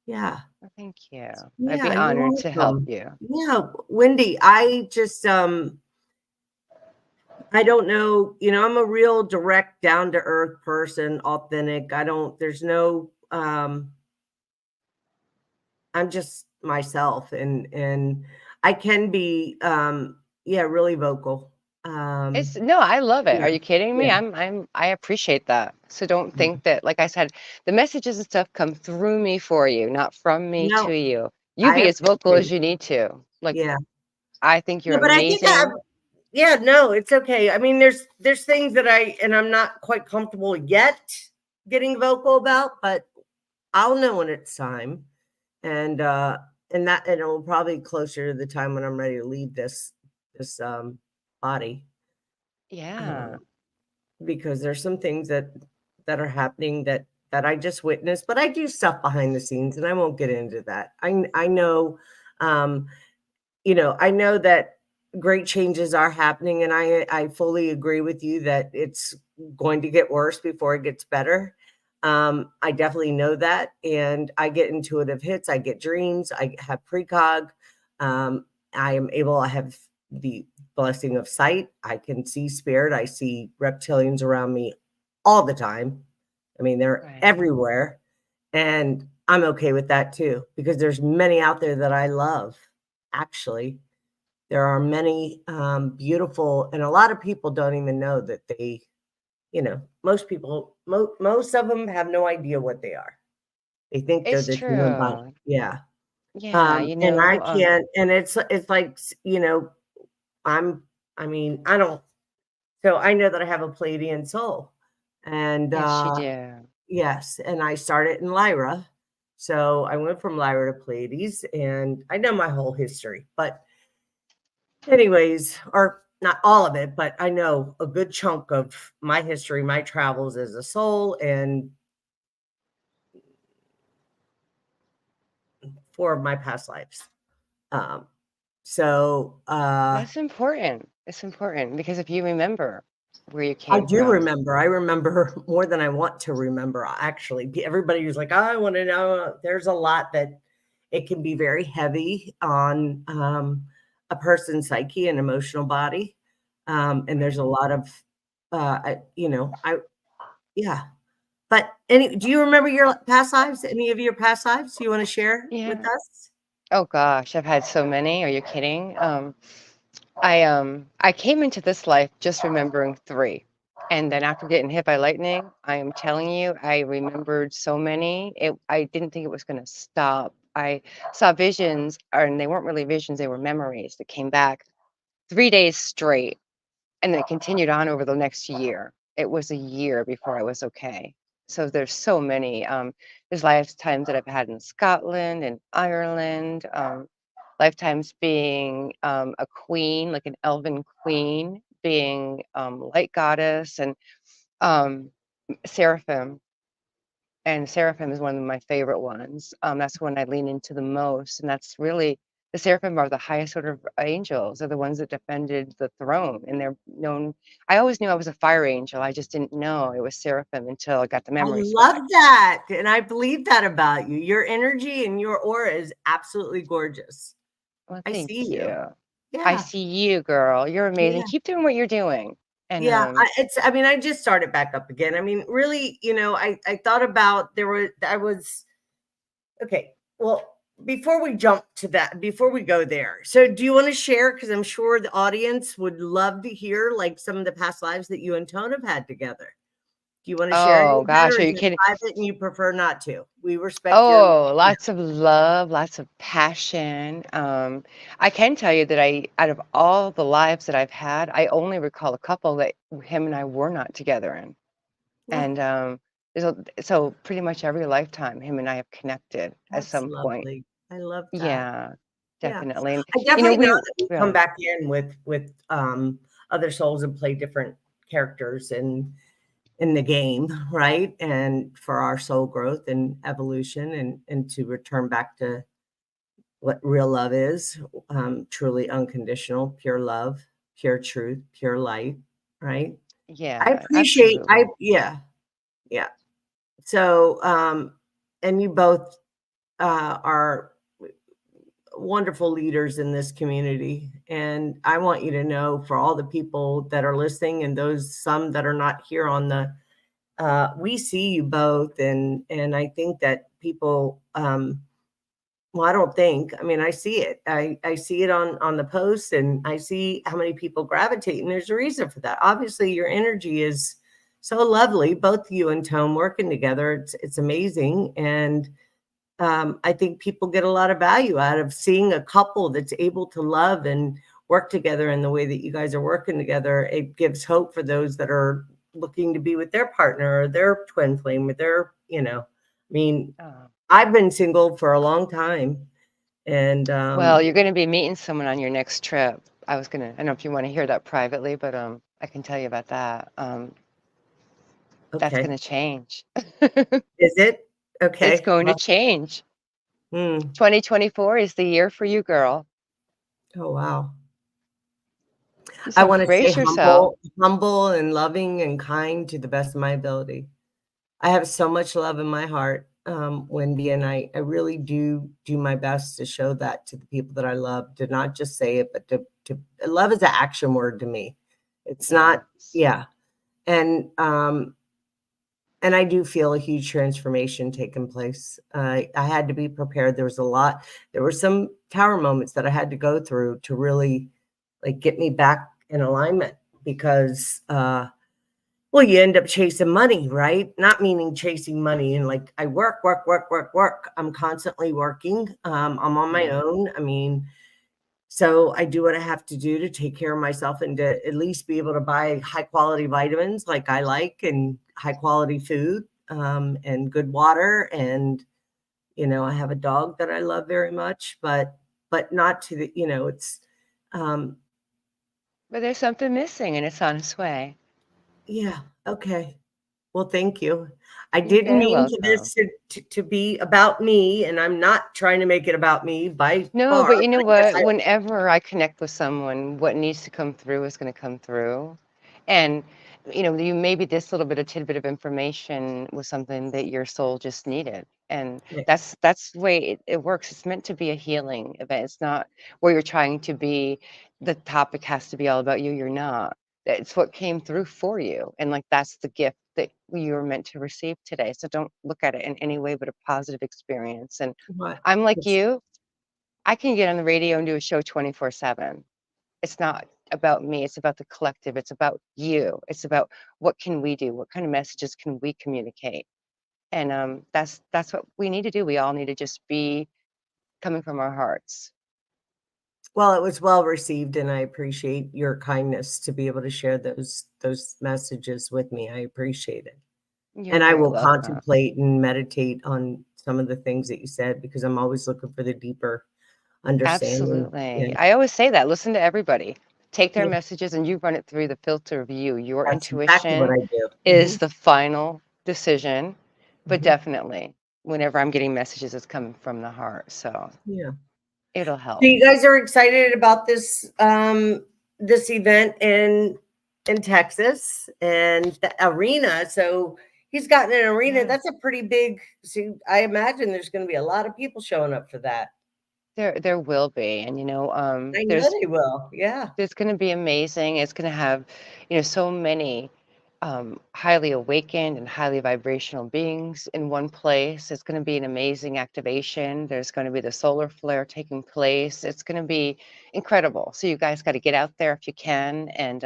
A: Yeah.
B: Well, thank you. I'd be
A: Yeah, you're
B: honored to help
A: welcome.
B: you.
A: Yeah, Wendy, I just I don't know, I'm a real direct, down to earth person, authentic. There's no I'm just myself, and I can be yeah, really vocal.
B: It's
A: Um
B: no, I love it.
A: yeah,
B: Are you kidding me?
A: yeah,
B: I appreciate that. So don't
A: yeah.
B: think that, like I said, the messages and stuff come through me for you, not from me
A: No,
B: to you. You
A: I
B: be as vocal
A: appreciate
B: as
A: it.
B: you need to. Like,
A: Yeah.
B: I think you're
A: Yeah, but I think
B: amazing.
A: yeah, no, it's okay. I mean, there's things that I'm not quite comfortable yet getting vocal about, but I'll know when it's time. And and it'll probably closer to the time when I'm ready to leave this body.
B: Yeah.
A: Um, because there's some things that are happening that I just witnessed, but I do stuff behind the scenes and I won't get into that. I know um I know that great changes are happening, and I fully agree with you that it's going to get worse before it gets better. I definitely know that, and I get intuitive hits. I get dreams. I have precog. Um, I have the blessing of sight. I can see spirit. I see reptilians around me all the time. I mean, they're
B: Right.
A: everywhere, and I'm okay with that too because there's many out there that I love. Actually, there are many beautiful, and a lot of people don't even know that most people, most of them have no idea what they are. They think they're
B: It's
A: this human body.
B: true.
A: Yeah.
B: Yeah,
A: And I can't, and it's like, I'm, I mean, I don't, so I know that I have a Pleiadian soul. And
B: yes, you do.
A: yes, and I started in Lyra. So I went from Lyra to Pleiades, and I know my whole history, but anyways, or not all of it, but I know a good chunk of my history, my travels as a soul, and 4 of my past lives. Um, so,
B: That's important. It's important because if you remember where you
A: I
B: came
A: do
B: from,
A: remember. I remember more than I want to remember, actually. Everybody was like, "Oh, I wanna know." There's a lot that it can be very heavy on, a person's psyche and emotional body, and there's a
B: right?
A: lot of, I yeah. But do you remember your past lives? Any of your past lives you wanna share with
B: Yeah.
A: us?
B: Oh gosh, I've had so many. Are you kidding? I came into this life just remembering three. And then after getting hit by lightning, I am telling you, I remembered so many. I didn't think it was going to stop. I saw visions, and they weren't really visions, they were memories that came back 3 days straight. And then it continued on over the next year. It was a year before I was okay. So there's so many. There's lifetimes that I've had in Scotland and Ireland. Lifetimes being a queen, like an elven queen, being light goddess, and um, seraphim. And seraphim is one of my favorite ones. That's one I lean into the most, and that's really the seraphim are the highest order of angels. They're the ones that defended the throne, and they're known. I always knew I was a fire angel. I just didn't know it was seraphim until I got the
A: I
B: memories
A: love
B: back.
A: that, and I believe that about you. Your energy and your aura is absolutely gorgeous.
B: Well,
A: I
B: thank
A: see you.
B: you. I
A: Yeah,
B: see you, girl. You're amazing.
A: yeah.
B: Keep doing what you're doing. And
A: Yeah, I mean, I just started back up again. I mean, really, I thought about I was okay. Well, before we jump to that, before we go there, so do you want to share? Because I'm sure the audience would love to hear like some of the past lives that you and Tone have had together. Do you want to share any
B: oh
A: of that,
B: gosh,
A: or
B: are
A: is
B: you
A: it
B: kidding?
A: private and you prefer not to? We respect your
B: Oh,
A: yeah.
B: lots of love, lots of passion. I can tell you that out of all the lives that I've had, I only recall a couple that him and I were not together in.
A: Yeah,
B: And so pretty much every lifetime, him and I have connected at
A: that's
B: some point.
A: lovely. I love that.
B: Yeah,
A: Yeah.
B: definitely. And
A: I definitely know
B: we,
A: that we come
B: yeah,
A: back in with other souls and play different characters in the game, right? And for our soul growth and evolution and to return back to what real love is, truly unconditional, pure love. pure truth, pure light, right? I
B: Yeah,
A: appreciate,
B: absolutely.
A: yeah, yeah. So, and you both are wonderful leaders in this community. And I want you to know, for all the people that are listening and those some that are not here on the, we see you both. And I think that people, well, I don't think, I mean, I see it. I see it on the posts, and I see how many people gravitate. And there's a reason for that. Obviously, your energy is so lovely. Both you and Tone working together, it's amazing. And I think people get a lot of value out of seeing a couple that's able to love and work together in the way that you guys are working together. It gives hope for those that are looking to be with their partner or their twin flame, with their, I mean,
B: Oh.
A: I've been single for a long time. And
B: Well, you're going to be meeting someone on your next trip. I don't know if you want to hear that privately, but I can tell you about that. That's
A: okay.
B: going to change.
A: Is it?
B: It's
A: Okay.
B: going to
A: Well,
B: change.
A: hmm.
B: 2024 is the year for you, girl.
A: Oh, wow. I
B: So
A: want to stay
B: brace yourself.
A: humble and loving and kind to the best of my ability. I have so much love in my heart, Wendy, and I really do my best to show that to the people that I love, to not just say it, but to love is an action word to me. It's not,
B: Yes.
A: yeah. And I do feel a huge transformation taking place. I had to be prepared. There were some tower moments that I had to go through to really like get me back in alignment because well, you end up chasing money, right? Not meaning chasing money and like I work, work, work, work, work. I'm constantly working. I'm on my
B: Yeah.
A: own. I mean, so I do what I have to do to take care of myself and to at least be able to buy high quality vitamins like I like, and high quality food, and good water. And, I have a dog that I love very much, but not to the, it's, um,
B: But there's something missing and it's on its way.
A: yeah, okay. Well, thank you. I
B: You're
A: didn't
B: very
A: mean for
B: welcome.
A: this to be about me, and I'm not trying to make it about me by
B: No,
A: far.
B: but you know
A: But I guess
B: what? Whenever I connect with someone, what needs to come through is going to come through. And, you maybe this little bit of tidbit of information was something that your soul just needed. And
A: yeah,
B: that's the way it works. It's meant to be a healing event. It's not where you're trying to be, the topic has to be all about you. You're not. It's what came through for you. And like that's the gift that you were meant to receive today. So don't look at it in any way but a positive experience. And
A: what?
B: I'm like
A: It's,
B: you. I can get on the radio and do a show 24/7. It's not about me, it's about the collective, it's about you. It's about what can we do? What kind of messages can we communicate? And that's what we need to do. We all need to just be coming from our hearts.
A: well, it was well received, and I appreciate your kindness to be able to share those messages with me. I appreciate it,
B: You're
A: and I
B: very
A: will
B: welcome.
A: contemplate and meditate on some of the things that you said because I'm always looking for the deeper understanding. Yeah,
B: Absolutely. I always say that. Listen to everybody. Take their
A: yeah,
B: messages and you run it through the filter of you. Your
A: that's exactly what
B: intuition
A: I do.
B: is the final decision, but
A: Hmm.
B: definitely whenever I'm getting messages, it's coming from the heart. So
A: Yeah.
B: it'll
A: So
B: help.
A: you guys are excited about this event in Texas and the arena. So he's gotten an arena.
B: Yeah.
A: That's a pretty big. So I imagine there's going to be a lot of people showing up for that.
B: There will be, and
A: I know they will. Yeah.
B: there's going to be amazing. It's going to have, so many highly awakened and highly vibrational beings in one place. It's going to be an amazing activation. There's going to be the solar flare taking place. It's going to be incredible. So you guys got to get out there if you can. And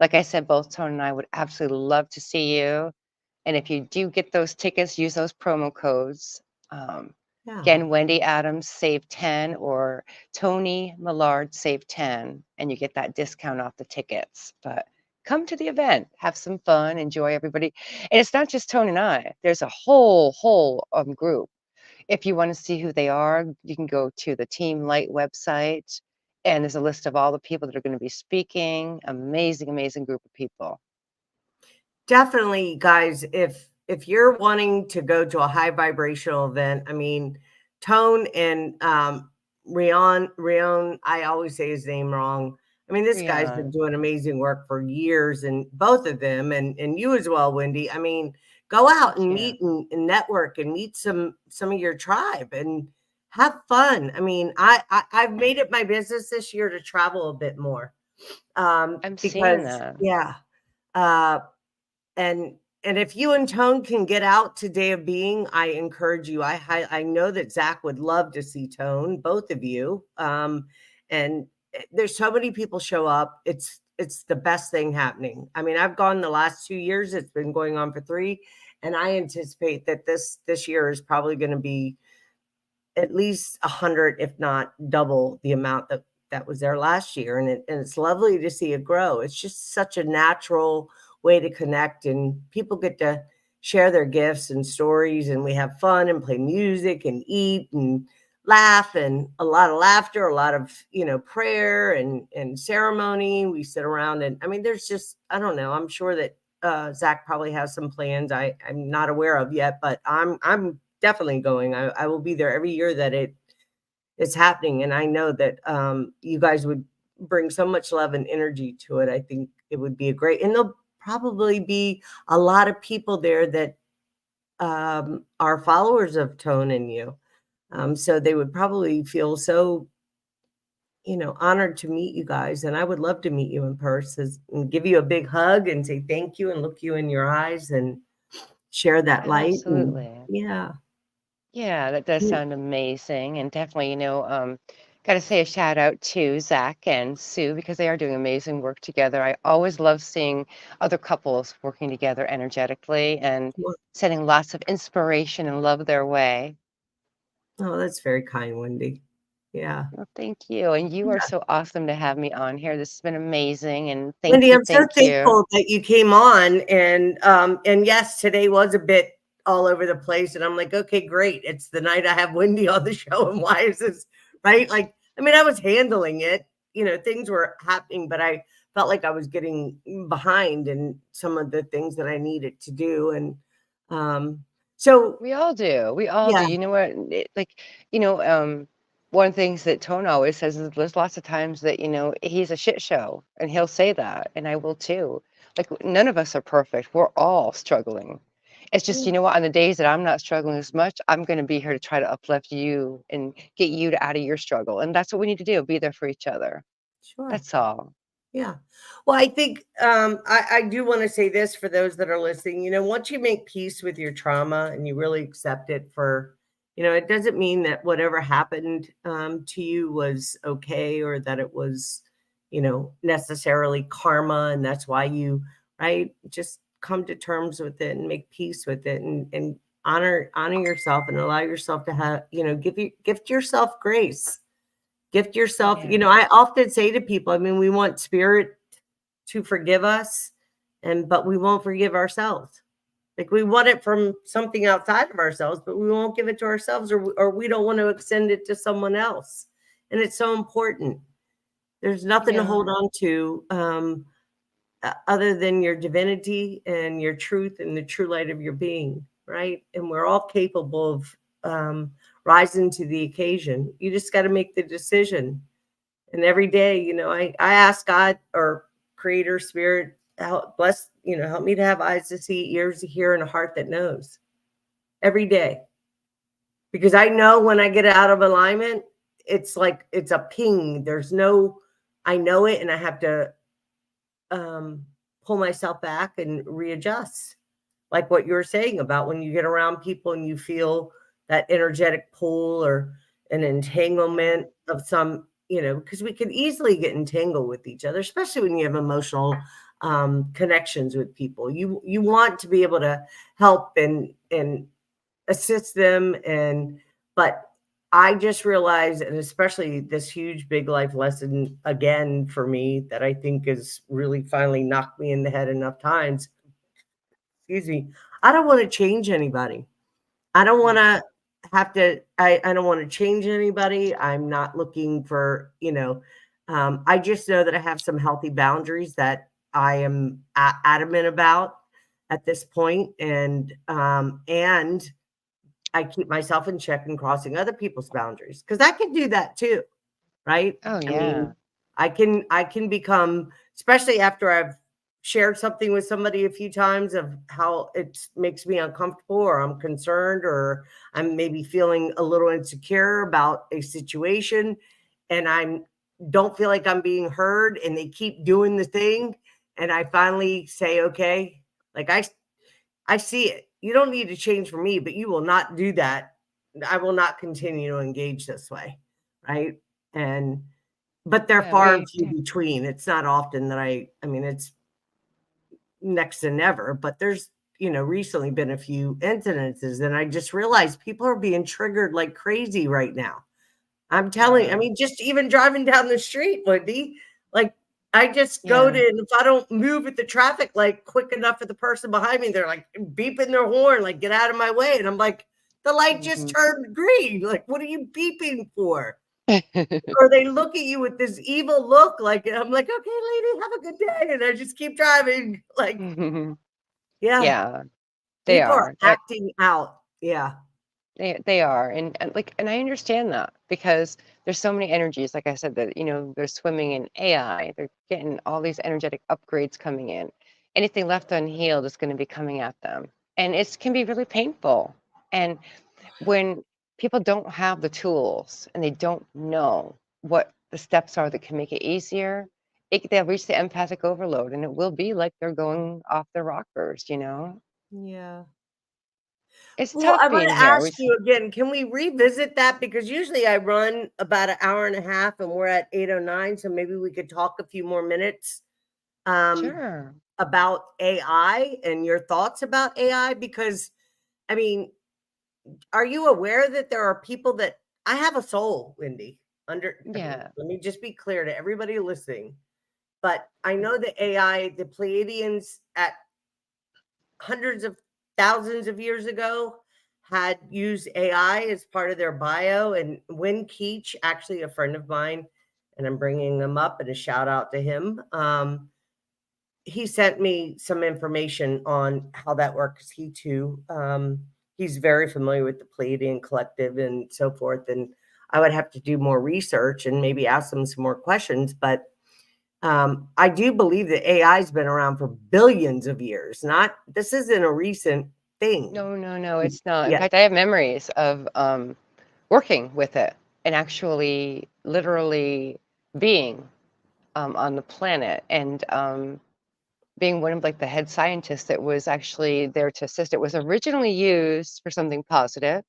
B: like I said, both Tone and I would absolutely love to see you. And if you do get those tickets, use those promo codes. Um,
A: Yeah.
B: Again, Wendy Adams save 10 or Tony Millard save 10, and you get that discount off the tickets. But come to the event, have some fun, enjoy everybody. And it's not just Tony and I. There's a whole group. If you want to see who they are, you can go to the Team Light website, and there's a list of all the people that are going to be speaking. Amazing, amazing group of people.
A: Definitely, guys, if you're wanting to go to a high vibrational event, I mean, Tone and Rion, I always say his name wrong. I mean, this guy's
B: Yeah.
A: been doing amazing work for years, and both of them, and you as well, Wendy. I mean, go out
B: Thank
A: and
B: you.
A: meet and network and meet some of your tribe and have fun. I mean, I've made it my business this year to travel a bit more,
B: I'm seeing
A: because
B: that.
A: yeah, uh, and if you and Tone can get out to Day of Being, I encourage you. I know that Zach would love to see Tone, both of you. And there's so many people show up. It's the best thing happening. I mean, I've gone the last 2 years. It's been going on for three, and I anticipate that this year is probably going to be at least 100, if not double the amount that was there last year. And it's lovely to see it grow. It's just such a natural way to connect, and people get to share their gifts and stories, and we have fun and play music and eat and laugh, and a lot of laughter, a lot of prayer and ceremony. We sit around, and I mean, there's just, I don't know, I'm sure that Zach probably has some plans I'm not aware of yet, but I'm definitely going. I will be there every year that it's happening, and I know that you guys would bring so much love and energy to it. I think it would be a great, and there'll probably be a lot of people there that are followers of Tone and you. So they would probably feel so, honored to meet you guys, and I would love to meet you in person and give you a big hug and say thank you and look you in your eyes and share that light. And
B: Absolutely.
A: yeah.
B: Yeah, that does
A: Mm.
B: sound amazing. And definitely, got to say a shout out to Zach and Sue because they are doing amazing work together. I always love seeing other couples working together energetically and
A: Well,
B: sending lots of inspiration and love their way.
A: oh, that's very kind, Wendy. Yeah.
B: Well, thank you. And you are so awesome to have me on here. This has been amazing. And thank
A: Wendy,
B: you.
A: I'm so
B: Thank you.
A: thankful that you came on, and yes, today was a bit all over the place, and I'm like, okay, great. It's the night I have Wendy on the show, and why is this right? Like, I mean, I was handling it, things were happening, but I felt like I was getting behind in some of the things that I needed to do, and so
B: We all do. We all do.
A: yeah,
B: You know what? You know, one of the things that Tone always says is there's lots of times that, he's a shit show, and he'll say that, and I will too. Like, none of us are perfect. We're all struggling. It's just,
A: yeah,
B: you know what? On the days that I'm not struggling as much, I'm going to be here to try to uplift you and get you out of your struggle. And that's what we need to do, be there for each other.
A: sure.
B: That's all.
A: Yeah. Well, I think I do want to say this for those that are listening. Once you make peace with your trauma and you really accept it for, it doesn't mean that whatever happened to you was okay, or that it was, necessarily karma. And that's why you, right, just come to terms with it and make peace with it, and honor yourself and allow yourself to have, gift yourself grace. Gift yourself,
B: Yeah.
A: I often say to people, I mean, we want spirit to forgive us, but we won't forgive ourselves. Like, we want it from something outside of ourselves, but we won't give it to ourselves, or we don't want to extend it to someone else. And it's so important. There's nothing to
B: Yeah.
A: hold on to other than your divinity and your truth and the true light of your being, right? And we're all capable of rising to the occasion. You just got to make the decision. And every day, I ask God, or creator spirit, help bless, help me to have eyes to see, ears to hear, and a heart that knows every day. Because I know when I get out of alignment, it's like it's a ping. I know it, and I have to um, pull myself back and readjust. Like what you were saying about when you get around people and you feel that energetic pull or an
B: Yeah.
A: entanglement of some, because we can easily get entangled with each other, especially when you have emotional connections with people. You want to be able to help and assist them, but I just realized, and especially this huge big life lesson again for me, that I think has really finally knocked me in the head enough times. Excuse me. I don't want to change anybody. I don't want
B: Yeah.
A: to I don't want to change anybody. I'm not looking for, I just know that I have some healthy boundaries that I am adamant about at this point, and I keep myself in check and crossing other people's boundaries, because I can do that too, right?
B: Oh,
A: I mean,
B: yeah.
A: I can become, especially after I've shared something with somebody a few times of how it makes me uncomfortable, or I'm concerned, or I'm maybe feeling a little insecure about a situation, and I don't feel like I'm being heard, and they keep doing the thing, and I finally say, okay, like I see it. You don't need to change for me, but you will not do that. I will not continue to engage this way, right? And but they're
B: Yeah,
A: far and few between. It's not often that I mean, it's next to never, but there's, recently been a few incidences, and I just realized people are being triggered like crazy right now. I'm telling, I
B: yeah,
A: mean, just even driving down the street, Wendy, like I just go to,
B: yeah.
A: and if I don't move at the traffic light quick enough for the person behind me, they're like beeping their horn, like get out of my way. And I'm like, the light just
B: Mhm.
A: turned green. Like, what are you beeping for? Or they look at you with this evil look, like, I'm like, okay, lady, have a good day. And I just keep driving. Like, yeah,
B: Yeah, they
A: people are
B: are.
A: acting out. Yeah.
B: They are, and I understand that because there's so many energies, like I said, that they're swimming in AI. They're getting all these energetic upgrades coming in. Anything left unhealed is going to be coming at them, and it can be really painful. And when people don't have the tools and they don't know what the steps are that can make it easier, they'll reach the empathic overload, and it will be like they're going off their rockers.
A: Yeah.
B: It's
A: Well,
B: tough
A: I want
B: being
A: to
B: here.
A: ask you again, can we revisit that? Because usually I run about an hour and a half and we're at 8:09. So maybe we could talk a few more minutes um,
B: Sure.
A: about AI and your thoughts about AI. Because, I mean, are you aware that there are people that I have a soul, Wendy? I mean,
B: Yeah.
A: let me just be clear to everybody listening. But I know the AI, the Pleiadians at hundreds of thousands of years ago had used AI as part of their bio. And Win Keach, actually a friend of mine, and I'm bringing him up and a shout out to him. He sent me some information on how that works. He too, he's very familiar with the Pleiadian collective and so forth. And I would have to do more research and maybe ask them some more questions. But I do believe that AI has been around for billions of years. This isn't a recent thing.
B: No, no, no, it's not. In
A: Yeah.
B: fact, I have memories of working with it and actually literally being on the planet and being one of like the head scientists that was actually there to assist. It was originally used for something positive.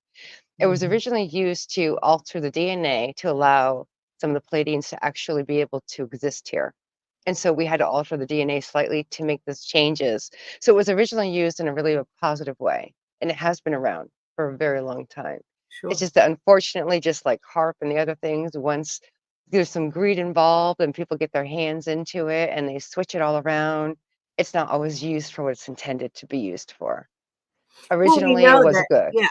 B: It was
A: Mhm.
B: originally used to alter the DNA to allow some of the Pleiadians to actually be able to exist here. And so we had to alter the DNA slightly to make those changes. So it was originally used in a really positive way, and it has been around for a very long time. It's
A: Sure.
B: just that unfortunately, just like HARP and the other things, once there's some greed involved and people get their hands into it and they switch it all around, it's not always used for what it's intended to be used for.
A: Well, we
B: Originally, it
A: know
B: was
A: that,
B: good.
A: yeah,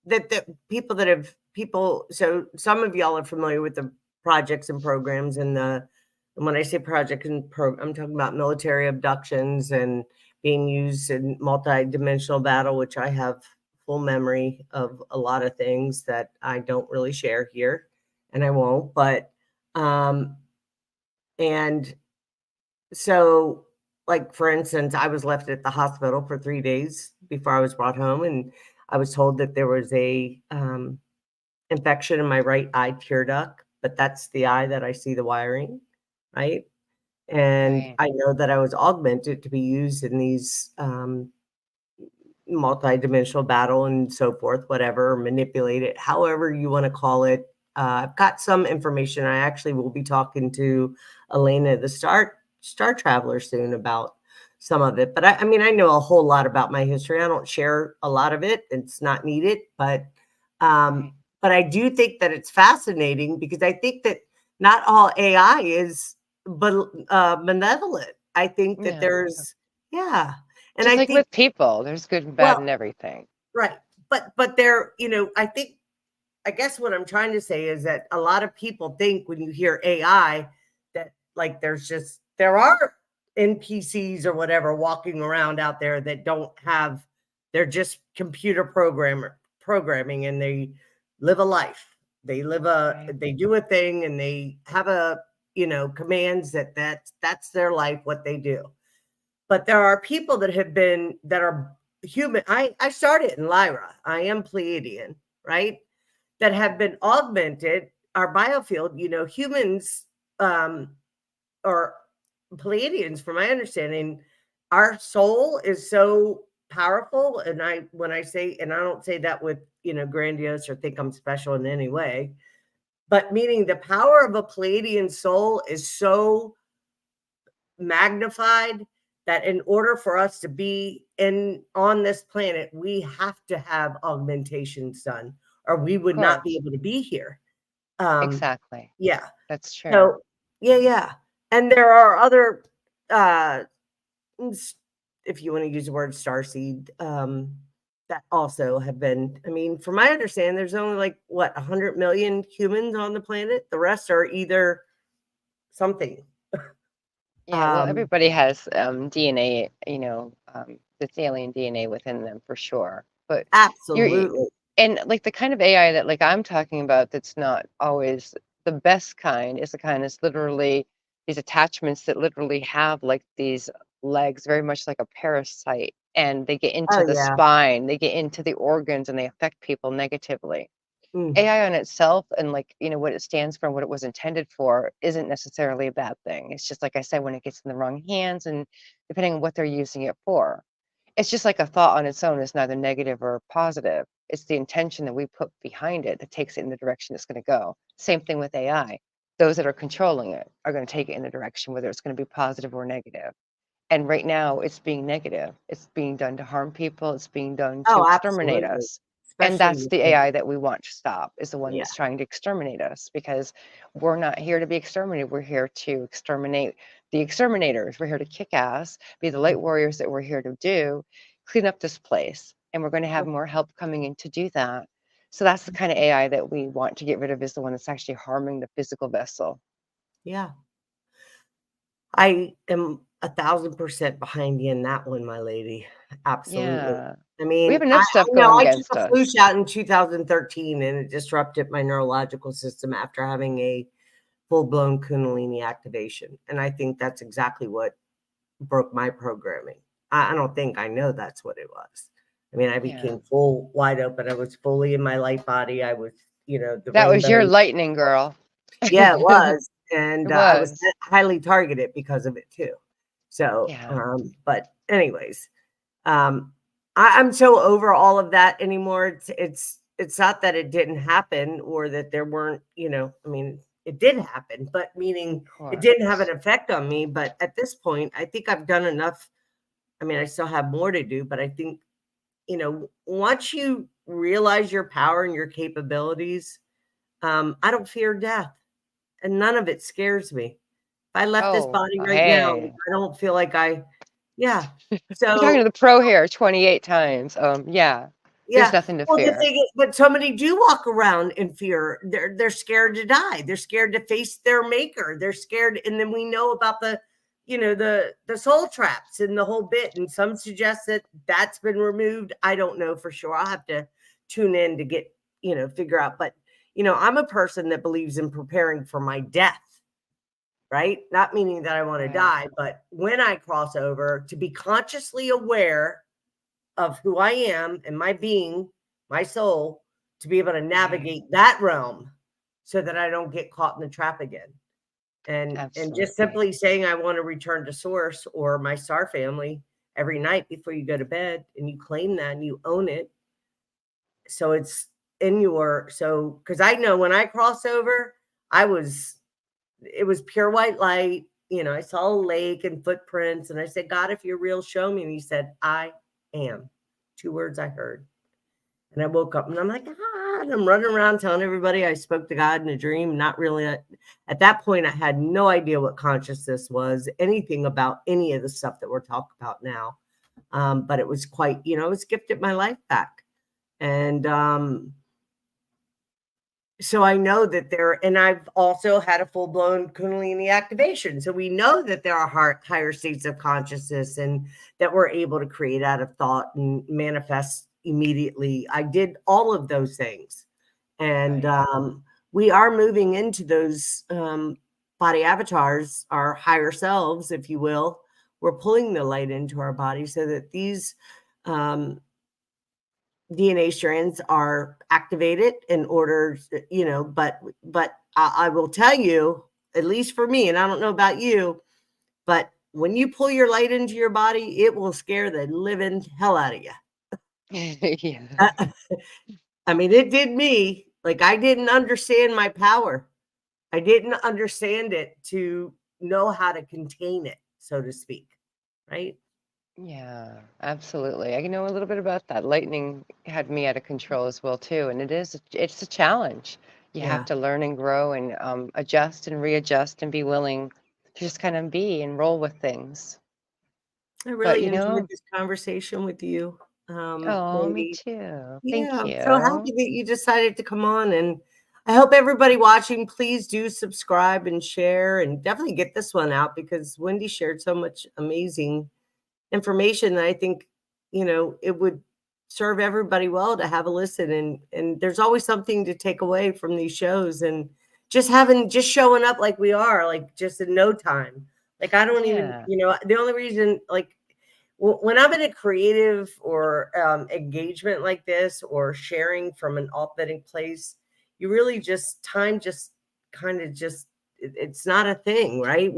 A: that the people that have people. So some of y'all are familiar with the projects and programs and when I say project and I'm talking about military abductions and being used in multi-dimensional battle, which I have full memory of a lot of things that I don't really share here, and I won't. But um, and so, like, for instance, I was left at the hospital for 3 days before I was brought home, and I was told that there was a, infection in my right eye tear duct, but that's the eye that I see the wiring, right? And
B: Right.
A: I know that I was augmented to be used in these, multi-dimensional battle and so forth, whatever, manipulate it, however you wanna call it. I've got some information. I actually will be talking to Elena, the Star Traveler, soon about some of it. But I mean, I know a whole lot about my history. I don't share a lot of it. It's not needed, um,
B: Right.
A: but I do think that it's fascinating because I think that not all AI is benevolent. I think that
B: No.
A: yeah, and
B: Just
A: I
B: like
A: think
B: with people, there's good and bad
A: well,
B: in everything.
A: right. But there, I think I guess what I'm trying to say is that a lot of people think when you hear AI that like there are NPCs or whatever walking around out there that don't have they're just computer programming and they live a life.
B: Right.
A: They do a thing and they have a commands that's their life, what they do. But there are people that are human. I started in Lyra. I am Pleiadian, right? That have been augmented. Our biofield, humans, or Pleiadians, from my understanding, our soul is so powerful. And when I say, and I don't say that with, grandiose or think I'm special in any way, but meaning the power of a Pleiadian soul is so magnified that in order for us to be on this planet, we have to have augmentations done, or we
B: Of
A: would not be
B: course.
A: able to be here. Um,
B: Exactly.
A: yeah.
B: That's true.
A: So yeah. And there are other, uh, if you want to use the word starseed, that also have been. I mean, from my understanding, there's only like 100 million humans on the planet. The rest are either something.
B: Yeah, well,
A: Um,
B: everybody has DNA, this alien DNA within them for sure. But you're,
A: absolutely.
B: and like the kind of AI that like I'm talking about that's not always the best kind is the kind that's literally these attachments that literally have like these legs, very much like a parasite, and they get into
A: Oh
B: the
A: yeah.
B: spine, they get into the organs, and they affect people negatively.
A: Mm.
B: AI on itself and like, what it stands for and what it was intended for isn't necessarily a bad thing. It's just like I said, when it gets in the wrong hands and depending on what they're using it for. It's just like a thought on its own is neither negative or positive. It's the intention that we put behind it that takes it in the direction it's going to go. Same thing with AI. Those that are controlling it are going to take it in a direction, whether it's going to be positive or negative. And right now, it's being negative. It's being done to harm people. It's being done to
A: Oh,
B: exterminate
A: absolutely.
B: us. And
A: Especially
B: that's
A: with
B: the AI that we want to stop, is the one
A: yeah.
B: that's trying to exterminate us, because we're not here to be exterminated. We're here to exterminate the exterminators. We're here to kick ass, be the light warriors that we're here to do, clean up this place. And we're going to have more help coming in to do that. So that's the kind of AI that we want to get rid of, is the one that's actually harming the physical vessel.
A: Yeah. I am 1,000% behind you in that one, my lady. Absolutely.
B: Yeah.
A: I
B: We
A: mean,
B: have enough
A: I
B: stuff
A: know
B: going
A: I took
B: against
A: a flu
B: us.
A: shot in 2013 and it disrupted my neurological system after having a full-blown Kundalini activation. And I think that's exactly what broke my programming. I don't think, I know that's what it was. I mean, I
B: Yeah.
A: became full wide open. I was fully in my light body. I was, the
B: That was your
A: rainbow.
B: lightning girl.
A: Yeah, it
B: It
A: was, and, I was
B: was.
A: highly targeted because of it too. So,
B: Yeah.
A: but anyways, um, I'm so over all of that anymore. It's not that it didn't happen or that there weren't, I mean, it did happen, but meaning
B: Of
A: it didn't have an
B: course.
A: effect on me. But at this point, I think I've done enough. I mean, I still have more to do, but I think, once you realize your power and your capabilities, I don't fear death. And none of it scares me. If I left this
B: Oh,
A: body right now,
B: hey.
A: I don't feel like yeah.
B: You're talking to
A: So,
B: the pro here 28 times. Yeah. There's
A: yeah.
B: nothing to
A: Well, the
B: fear.
A: thing is, but so many do walk around in fear. They're scared to die. They're scared to face their maker. They're scared, and then we know about the soul traps and the whole bit. And some suggest that that's been removed. I don't know for sure. I'll have to tune in to get figure out. But I'm a person that believes in preparing for my death. Right? Not meaning that I want to
B: Right.
A: die, but when I cross over, to be consciously aware of who I am and my being, my soul, to be able to
B: Right.
A: navigate that realm so that I don't get caught in the trap again. And just
B: Absolutely.
A: simply saying I want to return to source or my star family every night before you go to bed, and you claim that and you own it. So it's in your, so because I know when I cross over, I was it was pure white light. I saw a lake and footprints, and I said, God, if you're real, show me. And he said, I am. 2 words I heard. And I woke up and I'm like, and I'm running around telling everybody I spoke to God in a dream. Not really. At that point, I had no idea what consciousness was, anything about any of the stuff that we're talking about now. But it was quite, it's gifted my life back. And so I know that and I've also had a full blown Kundalini activation. So we know that there are higher states of consciousness and that we're able to create out of thought and manifest immediately. I did all of those things. And
B: Right.
A: we are moving into those body avatars, our higher selves, if you will, we're pulling the light into our body so that these um, DNA strands are activated in order, but I will tell you, at least for me, and I don't know about you, but when you pull your light into your body, it will scare the living hell out of you.
B: Yeah.
A: I mean, it did me. Like, I didn't understand my power. I didn't understand it to know how to contain it, so to speak. Right?
B: Yeah, absolutely. I know a little bit about that. Lightning had me out of control as well too, and it's a challenge. You have
A: Yeah.
B: to learn and grow and adjust and readjust and be willing to just kind of be and roll with things.
A: I
B: But
A: really enjoyed this conversation with you,
B: oh, me
A: Wendy.
B: too.
A: Yeah,
B: Thank
A: I'm so
B: you.
A: happy that you decided to come on, and I hope everybody watching, please do subscribe and share, and definitely get this one out because Wendy shared so much amazing information that I think, it would serve everybody well to have a listen, and there's always something to take away from these shows, and just showing up like we are, like just in no time. Like I don't even,
B: Yeah.
A: the only reason, like when I'm in a creative or engagement like this or sharing from an authentic place, you really just time just kind of just it's not a thing, right?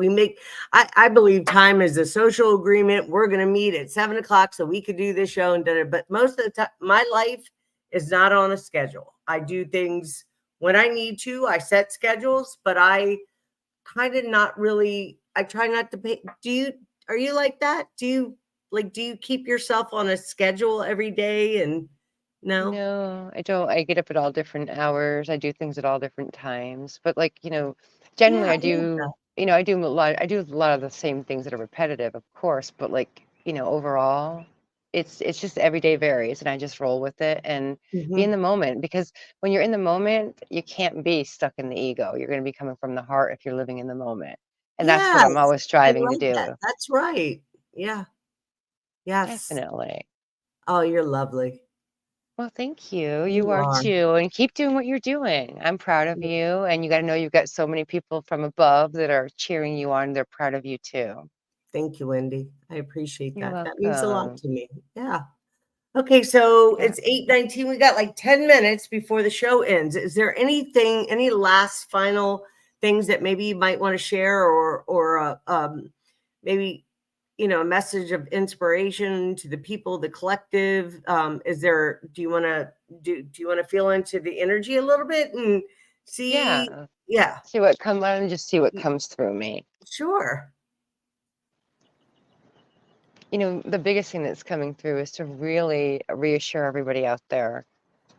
A: I believe time is a social agreement. We're going to meet at 7 o'clock so we could do this show and dinner. But most of the time, my life is not on a schedule. I do things when I need to. I set schedules, but I kind of not really. I try not to pay. Are you like that? Do you keep yourself on a schedule every day? And no,
B: No, I don't. I get up at all different hours. I do things at all different times. But
A: yeah,
B: generally
A: I love that.
B: I do a lot of the same things that are repetitive, of course, but overall, it's just every day varies and I just roll with it and be in
A: Mhm.
B: the moment because when you're in the moment, you can't be stuck in the ego. You're going to be coming from the heart if you're living in the moment. And that's what I'm
A: Yes,
B: always
A: I
B: striving to
A: like that.
B: do.
A: That's right. Yeah. Yes.
B: Definitely.
A: Oh, you're lovely.
B: Well, thank you. You
A: You
B: are
A: are.
B: too. And keep doing what you're doing. I'm proud of you. And you got to know you've got so many people from above that are cheering you on. They're proud of you too.
A: Thank you, Wendy. I appreciate
B: You're
A: that. That means a lot
B: welcome.
A: to me. Yeah. Okay, so
B: Yeah.
A: it's 8:19. We got like 10 minutes before the show ends. Is there any last final things that maybe you might want to share or maybe a message of inspiration to the people, the collective? Is there do you want to feel into the energy a little bit and see?
B: Yeah.
A: Yeah,
B: Let me just see what comes through me.
A: sure.
B: The biggest thing that's coming through is to really reassure everybody out there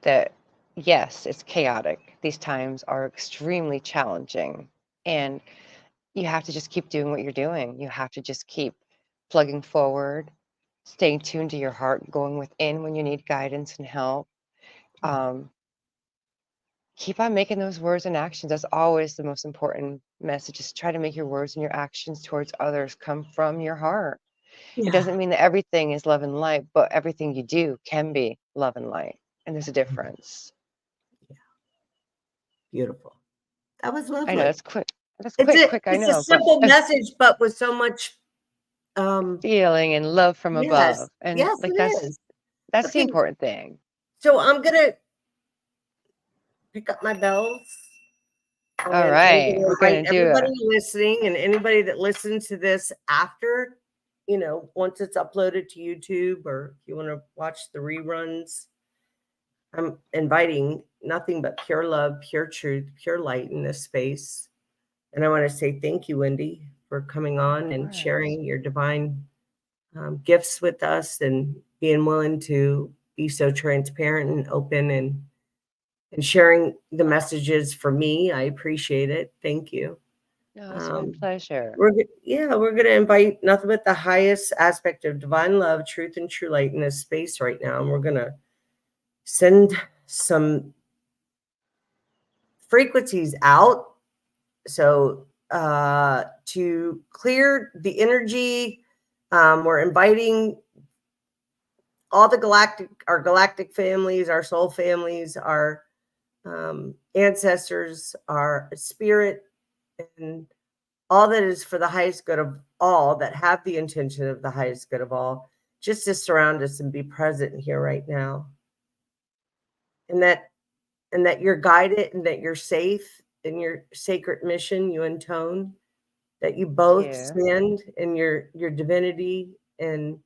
B: that yes, it's chaotic. These times are extremely challenging. And you have to just keep doing what you're doing. You have to just keep plugging forward, staying tuned to your heart, going within when you need guidance and help.
A: Yeah.
B: Um, keep on making those words and actions. That's always the most important message. Just try to make your words and your actions towards others come from your heart. It
A: Yeah.
B: doesn't mean that everything is love and light, but everything you do can be love and light. And there's a difference.
A: Yeah. Beautiful. That was
B: I know
A: lovely.
B: that's quick. That's
A: It's a
B: quick, I
A: it's a
B: know, but
A: simple message, but with so much um
B: feeling and love from
A: yes.
B: above. And
A: Yes, it is.
B: that's the
A: Okay,
B: important thing.
A: so I'm gonna pick up my bells
B: All
A: and I'm
B: right,
A: gonna
B: we're
A: invite
B: gonna do
A: everybody
B: it.
A: listening and anybody that listens to this after, once it's uploaded to YouTube or if you want to watch the reruns. I'm inviting nothing but pure love, pure truth, pure light in this space. And I want to say thank you, Wendy, for coming
B: Of
A: on and
B: course.
A: sharing your divine gifts with us and being willing to be so transparent and open and sharing the messages for me. I appreciate it. Thank you.
B: No, it's my
A: Um,
B: pleasure.
A: we're gonna invite nothing but the highest aspect of divine love, truth, and true light in this space right now, and we're gonna send some frequencies out. So to clear the energy, we're inviting all our galactic families, our soul families, our ancestors, our spirit, and all that is for the highest good of all that have the intention of the highest good of all, just to surround us and be present here right now. And that you're guided and that you're safe in your sacred mission, you and Tone, that you
B: Thank
A: both
B: you.
A: stand in your divinity, and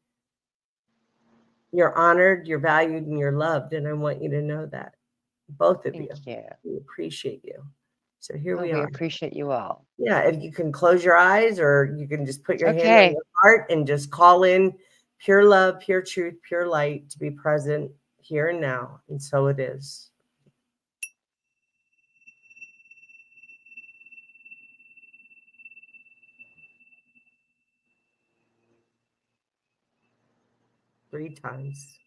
A: you're honored, you're valued, and you're loved. And I want you to know that, both of you.
B: Thank you.
A: We appreciate you. So here
B: Well,
A: we
B: we
A: are.
B: appreciate you all.
A: Yeah, if you can close your eyes, or you can just put your hand on
B: Okay.
A: your heart and just call in pure love, pure truth, pure light to be present here and now. And so it is. Three times.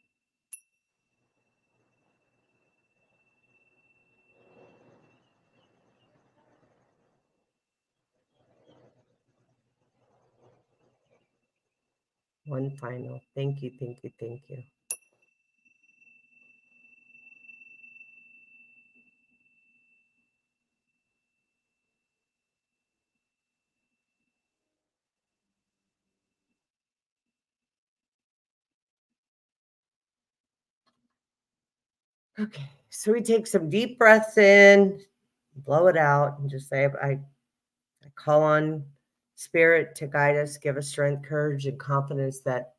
A: One final. Thank you, thank you, thank you. Okay, so we take some deep breaths in, blow it out, and just say, I call on spirit to guide us, give us strength, courage, and confidence that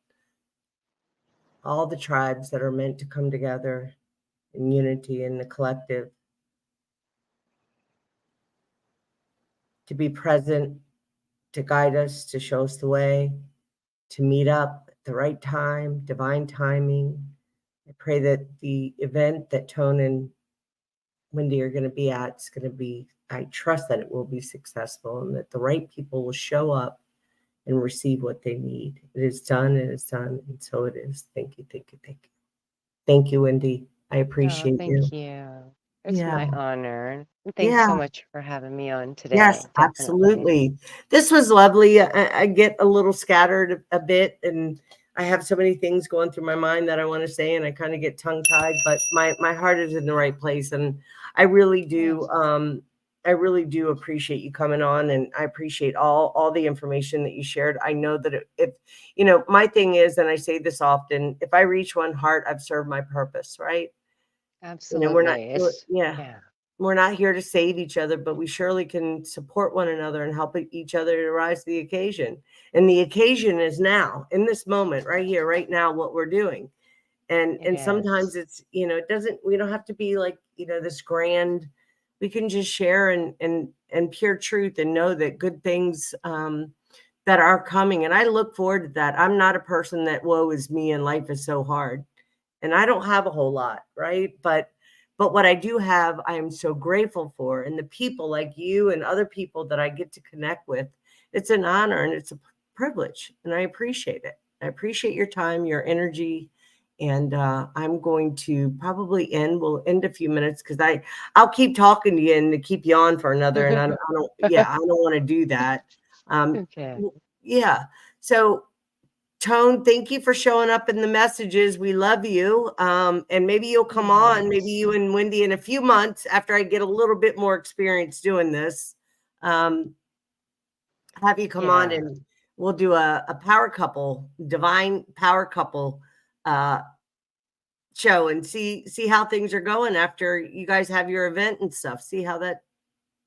A: all the tribes that are meant to come together in unity in the collective, to be present, to guide us, to show us the way, to meet up at the right time, divine timing. I pray that the event that Tone and Wendy are going to be at is going to be, I trust that it will be successful, and that the right people will show up and receive what they need. It is done, it is done, and so it is. Thank you, thank you, thank you. Thank you, Wendy. I
B: Oh,
A: appreciate you.
B: thank you. It's
A: Yeah,
B: my honor. And thanks
A: yeah.
B: so much for having me on
A: Yes,
B: today. Definitely.
A: absolutely. This was lovely. I get a little scattered a bit, and I have so many things going through my mind that I want to say, and I kind of get tongue tied. But my heart is in the right place, and I really do.
B: Yes.
A: I really do appreciate you coming on, and I appreciate all the information that you shared. I know that if my thing is, and I say this often, if I reach one heart, I've served my purpose, right? We're not.
B: Absolutely.
A: Yeah,
B: Yeah,
A: we're not here to save each other, but we surely can support one another and help each other to rise to the occasion. And the occasion is now, in this moment, right here, right now, what we're doing.
B: it
A: And sometimes
B: is.
A: it's, it doesn't, we don't have to be like, this grand. We can just share and pure truth, and know that good things that are coming. And I look forward to that. I'm not a person that woe is me and life is so hard, and I don't have a whole lot, right? But what I do have, I am so grateful for, and the people like you and other people that I get to connect with. It's an honor and it's a privilege, and I appreciate it. I appreciate your time, your energy, and I'm going to probably end. We'll end a few minutes because I'll keep talking to you and to keep you on for another, and I don't yeah, I don't want to do that.
B: Okay.
A: Yeah. So Tone, thank you for showing up in the messages. We love you. And maybe you'll come on, maybe
B: Yes.
A: you and Wendy in a few months after I get a little bit more experience doing this. Um, have you come on,
B: Yeah.
A: and we'll do a power couple, divine power couple uh, show, and see how things are going after you guys have your event and stuff. See how that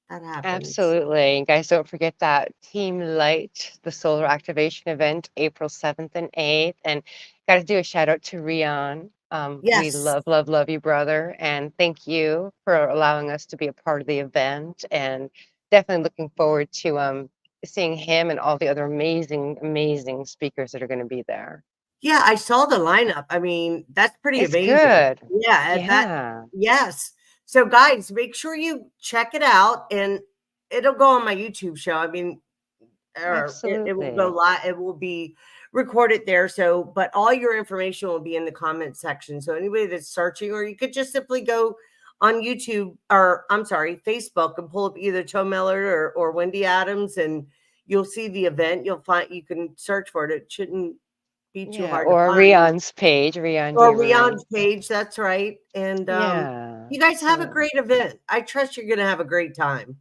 A: happens.
B: Absolutely. And guys, don't forget that Team Light, the solar activation event, April 7th and 8th. And got to do a shout out to Rion. We
A: Yes.
B: love, love, love you, brother. And thank you for allowing us to be a part of the event. And definitely looking forward to seeing him and all the other amazing, amazing speakers that are going to be there.
A: Yeah, I saw the lineup. I mean, that's pretty
B: It's
A: amazing.
B: good.
A: Yeah, and that
B: Yeah,
A: yes. So guys, make sure you check it out, and it'll go on my YouTube show. I mean, or it will go
B: absolutely.
A: live. It will be recorded there. So, but all your information will be in the comment section. So anybody that's searching, or you could just simply go on YouTube, or I'm sorry, Facebook, and pull up either Toe Miller or Wendy Adams, and you'll see the event. You can search for it. It shouldn't be too
B: Yeah,
A: hard to
B: or
A: find.
B: Rion's page, Rion
A: Or
B: Devery.
A: Rion's page, that's right. And
B: Yeah,
A: you guys have a
B: absolutely.
A: great event. I trust you're going to have a great time.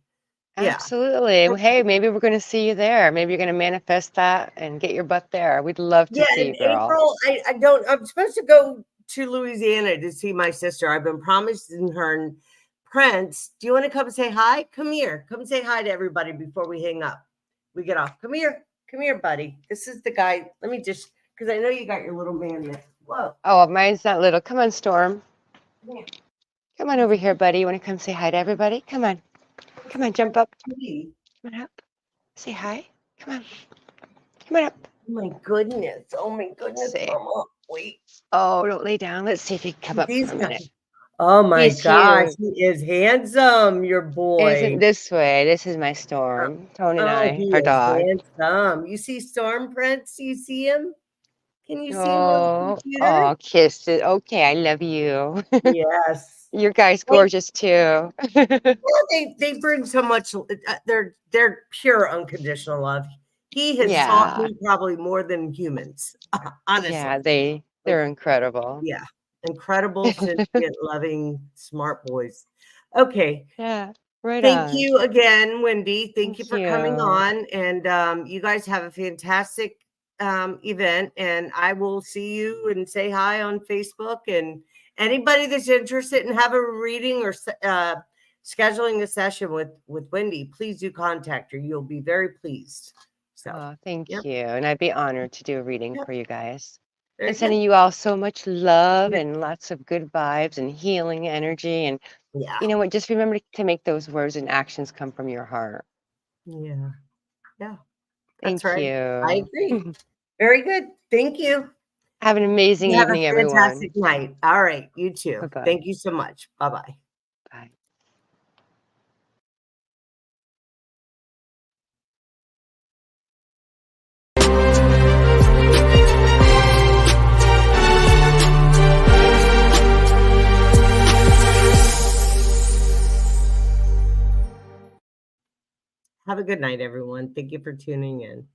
A: Yeah.
B: Absolutely. Well, hey, maybe we're going to see you there. Maybe you're going to manifest that and get your butt there. We'd love to
A: Yeah,
B: see
A: in
B: you, girl.
A: April, I'm supposed to go to Louisiana to see my sister. I've been promising her. And Prince, do you want to come say hi? Come here. Come say hi to everybody before we hang up. We get off. Come here. Come here, buddy. This is the guy. Let me just, because I know you got your little man there. Whoa.
B: Oh, mine's not little. Come on, Storm.
A: Come here.
B: Come on over here, buddy. You want to come say hi to everybody? Come on. Come on, jump up.
A: Kitty.
B: Come on up. Say hi. Come on. Come on up.
A: Oh my goodness. Oh my goodness,
B: Say.
A: Mama. Wait.
B: Oh, don't lay down. Let's see if he can come up for
A: These
B: a minute.
A: guys. Oh my
B: He's
A: gosh.
B: huge.
A: He is handsome, your boy.
B: Isn't this way? This is my Storm. Tony and
A: Oh,
B: I,
A: he
B: our
A: is
B: dog.
A: handsome. You see Storm Prince? You see him? Can you see him on the
B: Oh,
A: computer?
B: oh, kissed it. Okay, I love you.
A: Yes.
B: Your guy's
A: They,
B: gorgeous too.
A: well, they bring so much. They're pure unconditional love. He has taught
B: Yeah,
A: me probably more than humans. Honestly,
B: yeah,
A: like,
B: they're incredible.
A: yeah, incredible, sentient, loving, smart boys. Okay,
B: Yeah, right
A: thank
B: on.
A: you again, Wendy. Thank you
B: Thank
A: for coming
B: you.
A: on, and you guys have a fantastic event. And I will see you and say hi on Facebook. And anybody that's interested in having a reading or scheduling a session with Wendy, please do contact her. You'll be very pleased. So,
B: Oh, thank
A: yep,
B: you. And I'd be honored to do a reading
A: yep,
B: for you guys.
A: very
B: And
A: good.
B: sending you all so much love
A: Yeah,
B: and lots of good vibes and healing energy. And
A: yeah,
B: you know what? Just remember to make those words and actions come from your heart.
A: yeah. That's
B: Thank
A: right. I
B: you.
A: agree. Very good. Thank you.
B: Have an amazing
A: You have a
B: evening, everyone.
A: fantastic night. All right. You too.
B: Bye-bye.
A: Thank you so much. Bye-bye.
B: Bye.
A: Have a good night, everyone. Thank you for tuning in.